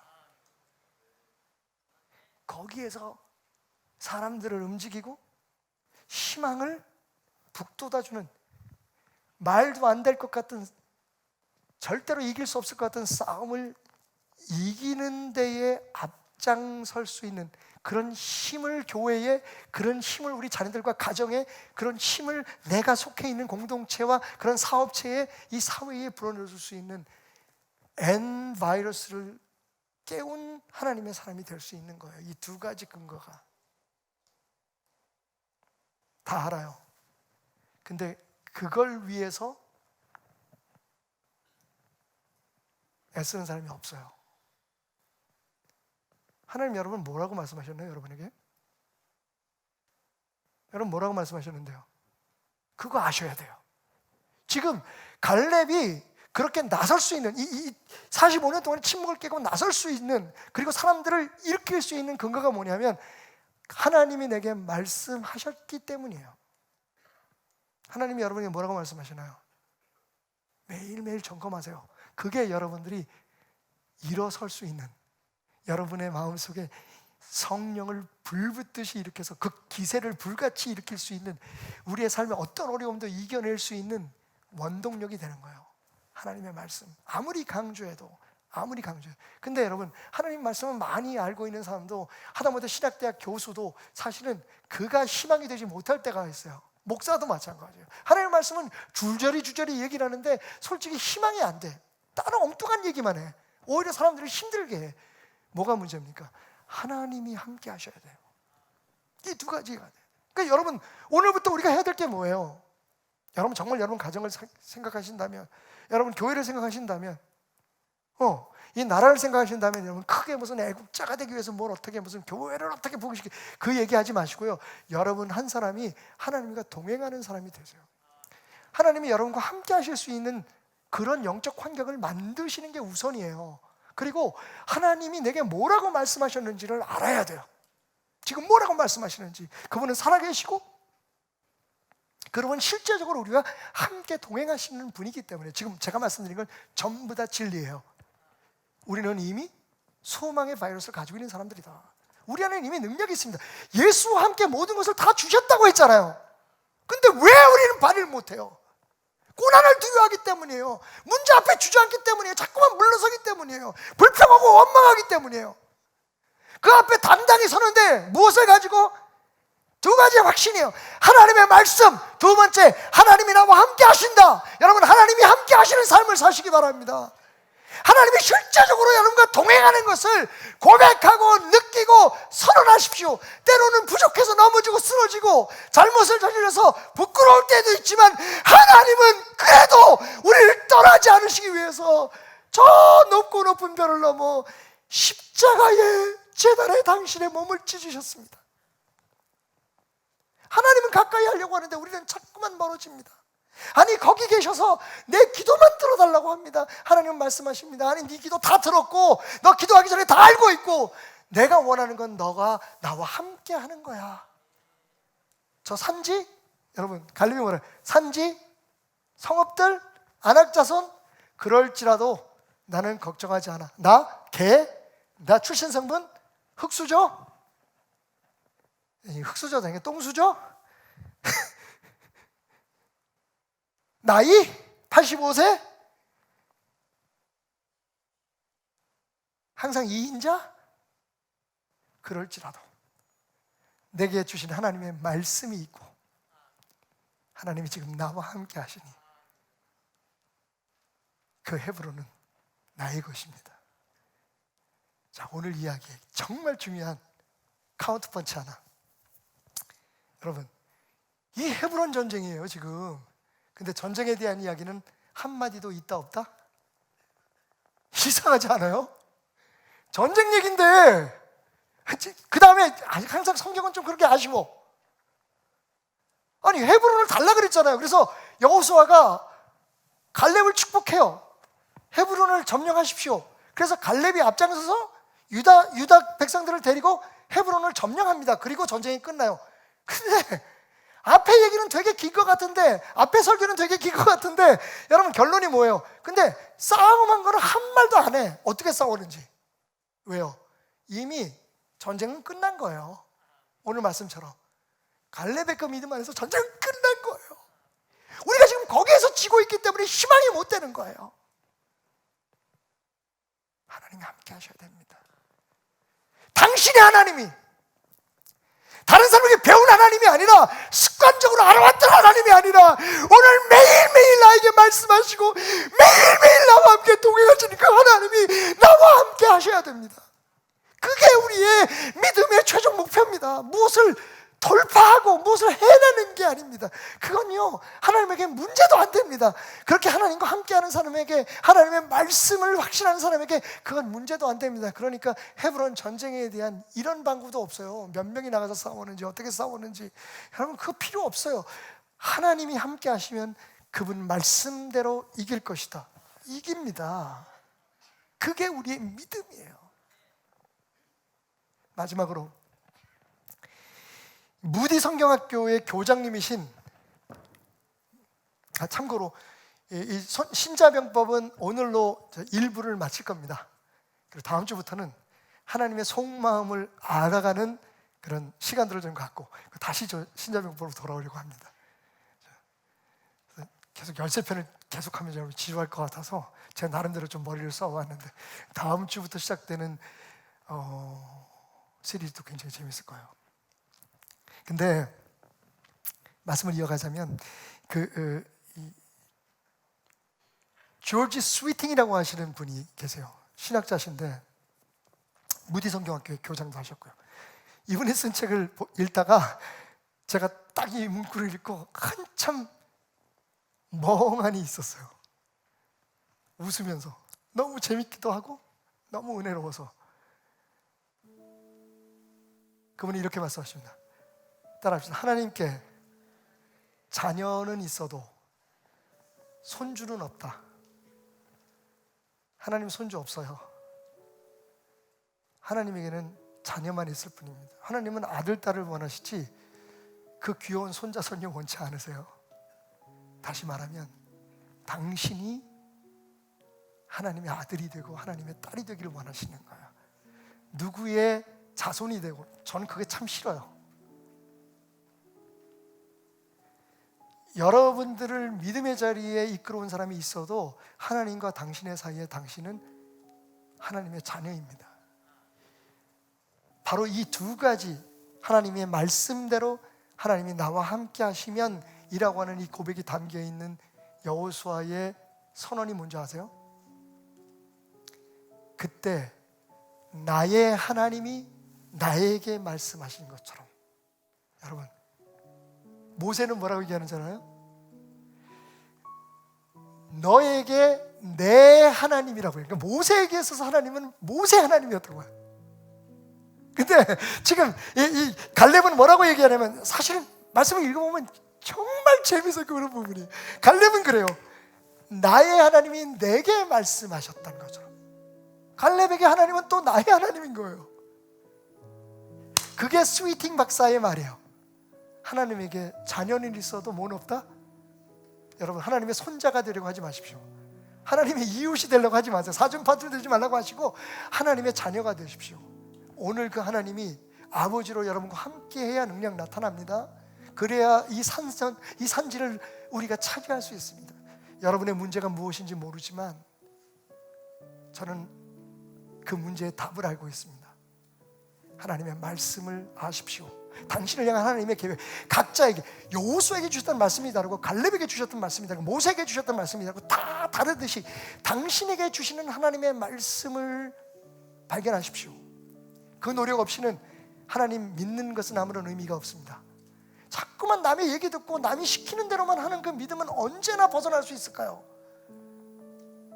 Speaker 1: 거기에서 사람들을 움직이고 희망을 북돋아주는, 말도 안 될 것 같은, 절대로 이길 수 없을 것 같은 싸움을 이기는 데에 앞장설 수 있는 그런 힘을, 교회에 그런 힘을, 우리 자녀들과 가정에 그런 힘을 내가 속해 있는 공동체와 그런 사업체에, 이 사회에 불어넣을 수 있는 N 바이러스를 깨운 하나님의 사람이 될 수 있는 거예요. 이 두 가지 근거가 다 알아요. 근데 그걸 위해서 애쓰는 사람이 없어요. 하나님 여러분 뭐라고 말씀하셨나요? 여러분에게? 여러분 뭐라고 말씀하셨는데요? 그거 아셔야 돼요. 지금 갈렙이 그렇게 나설 수 있는, 이 45년 동안 침묵을 깨고 나설 수 있는, 그리고 사람들을 일으킬 수 있는 근거가 뭐냐면 하나님이 내게 말씀하셨기 때문이에요. 하나님이 여러분에게 뭐라고 말씀하시나요? 매일매일 점검하세요. 그게 여러분들이 일어설 수 있는, 여러분의 마음속에 성령을 불붙듯이 일으켜서 그 기세를 불같이 일으킬 수 있는, 우리의 삶의 어떤 어려움도 이겨낼 수 있는 원동력이 되는 거예요. 하나님의 말씀 아무리 강조해도. 근데 여러분 하나님 말씀을 많이 알고 있는 사람도, 하다못해 신학대학 교수도 사실은 그가 희망이 되지 못할 때가 있어요. 목사도 마찬가지예요. 하나님 말씀은 줄저리 얘기를 하는데 솔직히 희망이 안 돼. 다른 엉뚱한 얘기만 해. 오히려 사람들을 힘들게 해. 뭐가 문제입니까? 하나님이 함께 하셔야 돼요. 이 두 가지가 돼요. 그러니까 여러분 오늘부터 우리가 해야 될 게 뭐예요? 여러분 정말 여러분 가정을 생각하신다면, 여러분 교회를 생각하신다면, 이 나라를 생각하신다면, 여러분 크게 무슨 애국자가 되기 위해서 뭘 어떻게, 무슨 교회를 어떻게 부흥시키, 그 얘기하지 마시고요. 여러분 한 사람이 하나님과 동행하는 사람이 되세요. 하나님이 여러분과 함께 하실 수 있는 그런 영적 환경을 만드시는 게 우선이에요. 그리고 하나님이 내게 뭐라고 말씀하셨는지를 알아야 돼요. 지금 뭐라고 말씀하시는지. 그분은 살아계시고 그분은 실제적으로 우리가 함께 동행하시는 분이기 때문에 지금 제가 말씀드린 건 전부 다 진리예요. 우리는 이미 소망의 바이러스를 가지고 있는 사람들이다. 우리 안에 이미 능력이 있습니다. 예수와 함께 모든 것을 다 주셨다고 했잖아요. 근데 왜 우리는 발휘를 못해요? 고난을 두려워하기 때문이에요. 문제 앞에 주저앉기 때문이에요. 자꾸만 물러서기 때문이에요. 불평하고 원망하기 때문이에요. 그 앞에 당당히 서는데 무엇을 가지고? 두 가지 확신이에요. 하나님의 말씀, 두 번째 하나님이 나와 함께 하신다. 여러분 하나님이 함께 하시는 삶을 사시기 바랍니다. 하나님이 실제적으로 여러분과 동행하는 것을 고백하고 느끼고 선언하십시오. 때로는 부족해서 넘어지고 쓰러지고 잘못을 저질러서 부끄러울 때도 있지만 하나님은 그래도 우리를 떠나지 않으시기 위해서 저 높고 높은 별을 넘어 십자가의 제단에 당신의 몸을 찢으셨습니다. 하나님은 가까이 하려고 하는데 우리는 자꾸만 멀어집니다. 아니 거기 계셔서 내 기도만 들어달라고 합니다. 하나님은 말씀하십니다. 아니 네 기도 다 들었고 너 기도하기 전에 다 알고 있고 내가 원하는 건 너가 나와 함께 하는 거야. 저 산지, 여러분 갈렙이 뭐래? 산지, 성읍들, 안악자손 그럴지라도 나는 걱정하지 않아. 나 개, 나 출신 성분 흙수저, 흙수저도 아니고 똥수저. 나이 85세, 항상 2인자, 그럴지라도 내게 주신 하나님의 말씀이 있고 하나님이 지금 나와 함께 하시니 그 헤브론은 나의 것입니다. 자, 오늘 이야기에 정말 중요한 카운트펀치 하나. 여러분, 이 헤브론 전쟁이에요 지금. 근데 전쟁에 대한 이야기는 한마디도 있다 없다? 이상하지 않아요? 전쟁 얘기인데 그 다음에 항상 성경은 좀 그렇게 아쉬워. 아니 헤브론을 달라 그랬잖아요. 그래서 여호수아가 갈렙을 축복해요. 헤브론을 점령하십시오. 그래서 갈렙이 앞장서서 유다 백성들을 데리고 헤브론을 점령합니다. 그리고 전쟁이 끝나요. 근데 앞에 얘기는 되게 긴 것 같은데, 앞에 설교는 되게 긴 것 같은데, 여러분 결론이 뭐예요? 근데 싸움한 거는 한 말도 안 해. 어떻게 싸우는지. 왜요? 이미 전쟁은 끝난 거예요. 오늘 말씀처럼 갈렙의 그 믿음 안에서 전쟁은 끝난 거예요. 우리가 지금 거기에서 지고 있기 때문에 희망이 못 되는 거예요. 하나님이 함께 하셔야 됩니다. 당신의 하나님이 다른 사람에게 배운 하나님이 아니라 습관적으로 알아왔던 하나님이 아니라 오늘 매일매일 나에게 말씀하시고 매일매일 나와 함께 동행하시는 그 하나님이 나와 함께 하셔야 됩니다. 그게 우리의 믿음의 최종 목표입니다. 무엇을 돌파하고 무엇을 해내는 게 아닙니다. 그건요 하나님에게 문제도 안 됩니다. 그렇게 하나님과 함께하는 사람에게, 하나님의 말씀을 확신하는 사람에게 그건 문제도 안 됩니다. 그러니까 헤브론 전쟁에 대한 이런 방구도 없어요. 몇 명이 나가서 싸우는지 어떻게 싸우는지 여러분 그거 필요 없어요. 하나님이 함께 하시면 그분 말씀대로 이길 것이다. 이깁니다. 그게 우리의 믿음이에요. 마지막으로 무디 성경학교의 교장님이신, 참고로 이 신자병법은 오늘로 일부를 마칠 겁니다. 그리고 다음 주부터는 하나님의 속마음을 알아가는 그런 시간들을 좀 갖고 다시 저 신자병법으로 돌아오려고 합니다. 계속 13편을 계속하면 여러분 지루할 것 같아서 제가 나름대로 좀 머리를 써왔는데 다음 주부터 시작되는 시리즈도 굉장히 재밌을 거예요. 근데 말씀을 이어가자면 조지 스위팅이라고 하시는 분이 계세요. 신학자신데 무디 성경학교의 교장도 하셨고요. 이분이 쓴 책을 읽다가 제가 딱 이 문구를 읽고 한참 멍하니 있었어요. 웃으면서 너무 재밌기도 하고 너무 은혜로워서. 그분이 이렇게 말씀하십니다. 따라합시다. 하나님께 자녀는 있어도 손주는 없다. 하나님 손주 없어요. 하나님에게는 자녀만 있을 뿐입니다. 하나님은 아들, 딸을 원하시지 그 귀여운 손자, 손녀 원치 않으세요. 다시 말하면 당신이 하나님의 아들이 되고 하나님의 딸이 되기를 원하시는 거예요. 누구의 자손이 되고, 저는 그게 참 싫어요. 여러분들을 믿음의 자리에 이끌어온 사람이 있어도 하나님과 당신의 사이에 당신은 하나님의 자녀입니다. 바로 이 두 가지, 하나님의 말씀대로 하나님이 나와 함께 하시면 이라고 하는 이 고백이 담겨있는 여호수아의 선언이 뭔지 아세요? 그때 나의 하나님이 나에게 말씀하신 것처럼. 여러분, 모세는 뭐라고 얘기하는 줄 알아요? 너에게 내 하나님이라고 해요. 그러니까 모세에게 있어서 하나님은 모세 하나님이었던 거예요. 근데 지금 이 갈렙은 뭐라고 얘기하냐면, 사실은 말씀을 읽어보면 정말 재밌어요. 그런 부분이. 갈렙은 그래요. 나의 하나님이 내게 말씀하셨다는 것처럼. 갈렙에게 하나님은 또 나의 하나님인 거예요. 그게 스위팅 박사의 말이에요. 하나님에게 자녀는 있어도 뭐는 없다? 여러분, 하나님의 손자가 되려고 하지 마십시오. 하나님의 이웃이 되려고 하지 마세요. 사준파들 되지 말라고 하시고 하나님의 자녀가 되십시오. 오늘 그 하나님이 아버지로 여러분과 함께 해야 능력 나타납니다. 그래야 이 산지를 우리가 차지할 수 있습니다. 여러분의 문제가 무엇인지 모르지만 저는 그 문제의 답을 알고 있습니다. 하나님의 말씀을 아십시오. 당신을 향한 하나님의 계획, 각자에게, 여호수아에게 주셨던 말씀이 다르고 갈렙에게 주셨던 말씀이 다르고 모세에게 주셨던 말씀이 다르고 다 다르듯이 당신에게 주시는 하나님의 말씀을 발견하십시오. 그 노력 없이는 하나님 믿는 것은 아무런 의미가 없습니다. 자꾸만 남의 얘기 듣고 남이 시키는 대로만 하는 그 믿음은 언제나 벗어날 수 있을까요?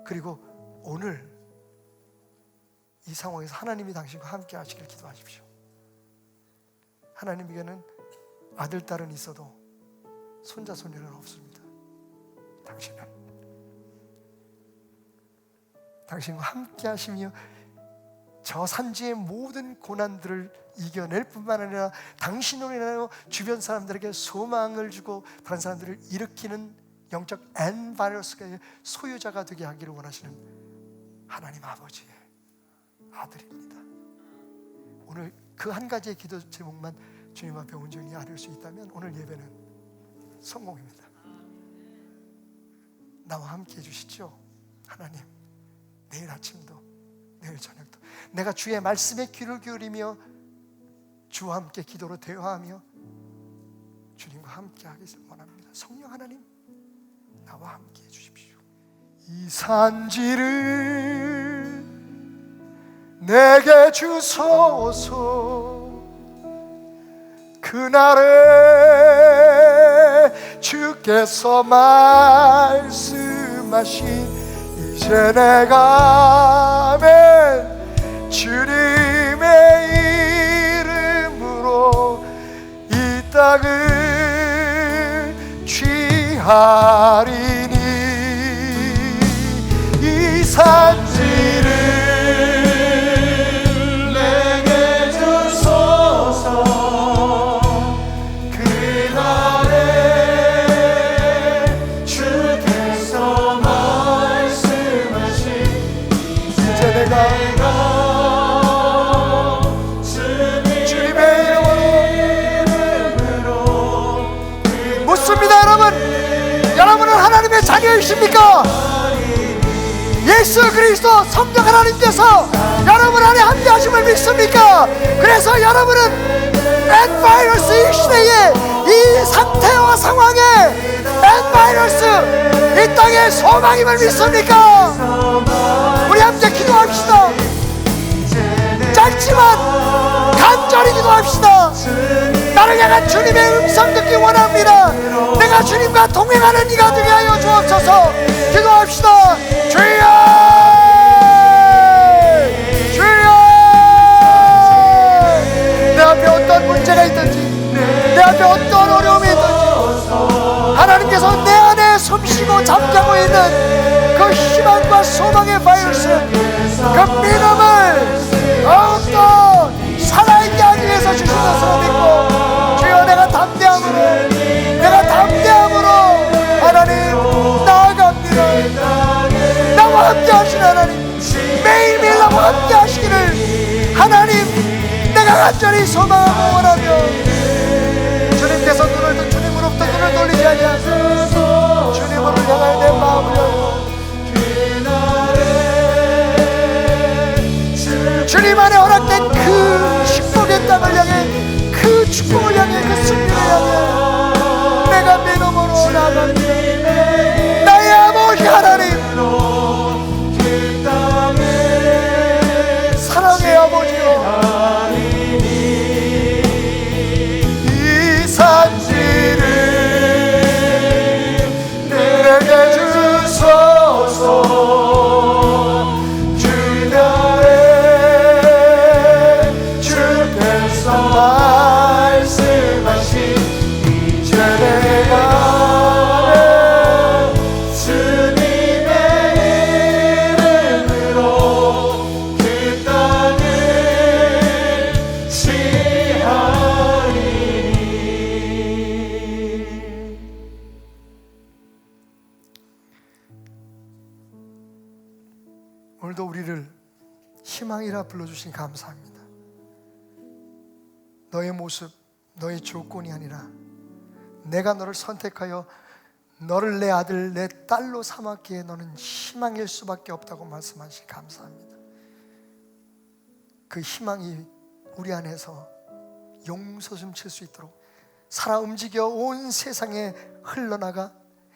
Speaker 1: 그리고 오늘 이 상황에서 하나님이 당신과 함께 하시길 기도하십시오. 하나님에게는 아들, 딸은 있어도 손자, 손녀는 없습니다. 당신과 함께 하시며 저 산지의 모든 고난들을 이겨낼 뿐만 아니라 당신으로 인하여 주변 사람들에게 소망을 주고 다른 사람들을 일으키는 영적 엔바이러스의 소유자가 되게 하기를 원하시는 하나님 아버지의 아들입니다. 오늘 그 한 가지의 기도 제목만 주님 앞에 온전히 아뢰올 수 있다면 오늘 예배는 성공입니다. 나와 함께 해주시죠. 하나님, 내일 아침도 내일 저녁도 내가 주의 말씀에 귀를 기울이며 주와 함께 기도로 대화하며 주님과 함께 하기를 원합니다. 성령 하나님, 나와 함께 해주십시오. 이 산지를 내게 주소서. 그날에 주께서 말씀하신 이제 내가 아멘 주님의 이름으로 이 땅을 취하리니 이 산지를 내게 주소서. 그날에 주께서 말씀하신 이제 내가 묻습니다. 여러분은 하나님의 자녀이십니까? 예수 그리스도 성령 하나님께서 여러분 안에 함께 하심을 믿습니까? 그래서 여러분은 엔바이러스 이 시대에 이 상태와 상황에 엔바이러스 이 땅에 소망임을 믿습니까? 우리 함께 기도합시다. 짧지만 간절히 기도합시다. 나를 향한 주님의 음성 듣기 원합니다. 내가 주님과 동행하는 이가 되게 하여 주옵소서. 기도합시다. 주여, 주여. 내 앞에 어떤 문제가 있든지, 내 앞에 어떤 어려움이 있든지 하나님께서 내 안에 숨쉬고 잠자고 있는 그 희망과 소망의 바이러스, 그 믿음을 더욱더 살아있게 하기 위해서 주신 것으로 믿고, 주여 내가 담대함으로 하나님 나아갑니다. 나와 함께 하시는 하나님, 매일매일 나와 함께 하시기를 하나님 내가 간절히 소망하고 원하며, 주님께서 주님으로부터 눈을 돌리지 아니하시고 주님으로 향할 내 마음을 열고 주님 안에 허락된 그 축복의 땅을 향해, 그 축복을 향해, 그 승리를 향해 내가 믿음으로 나아갑니다. 나의 아버지 하나님, 사랑의 아버지요, 이 산지를 내게 주소서. 오늘도 우리를 희망이라 불러주신 감사합니다. 너의 모습, 너의 조건이 아니라 내가 너를 선택하여 너를 내 아들, 내 딸로 삼았기에 너는 희망일 수밖에 없다고 말씀하시 감사합니다. 그 희망이 우리 안에서 용서 좀 칠 수 있도록 살아 움직여 온 세상에 흘러나가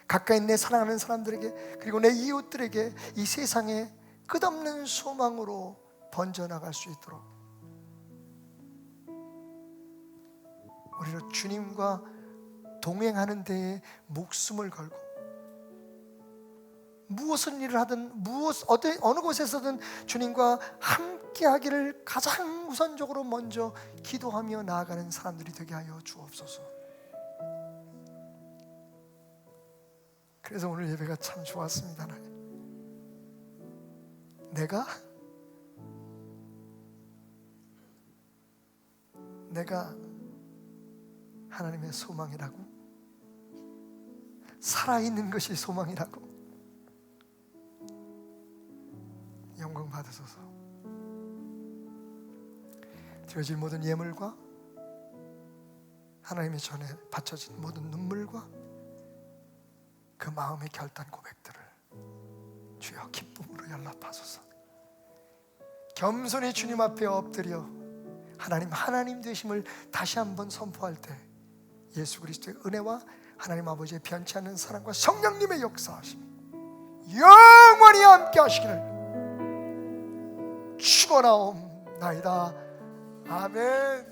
Speaker 1: 가까이 내 사랑하는 사람들에게 그리고 내 이웃들에게 이 세상에 끝없는 소망으로 번져나갈 수 있도록 우리로 주님과 동행하는 데에 목숨을 걸고 무엇을 일을 하든 어느 곳에서든 주님과 함께 하기를 가장 우선적으로 먼저 기도하며 나아가는 사람들이 되게 하여 주옵소서. 그래서 오늘 예배가 참 좋았습니다. 내가 하나님의 소망이라고? 살아있는 것이 소망이라고? 영광 받으소서. 드려질 모든 예물과 하나님의 전에 바쳐진 모든 눈물과 그 마음의 결단 고백들을 주여 기쁨으로 연락하소서. 겸손히 주님 앞에 엎드려 하나님 되심을 다시 한번 선포할 때 예수 그리스도의 은혜와 하나님 아버지의 변치 않는 사랑과 성령님의 역사하심이 영원히 함께 하시기를 축원하옵나이다. 아멘.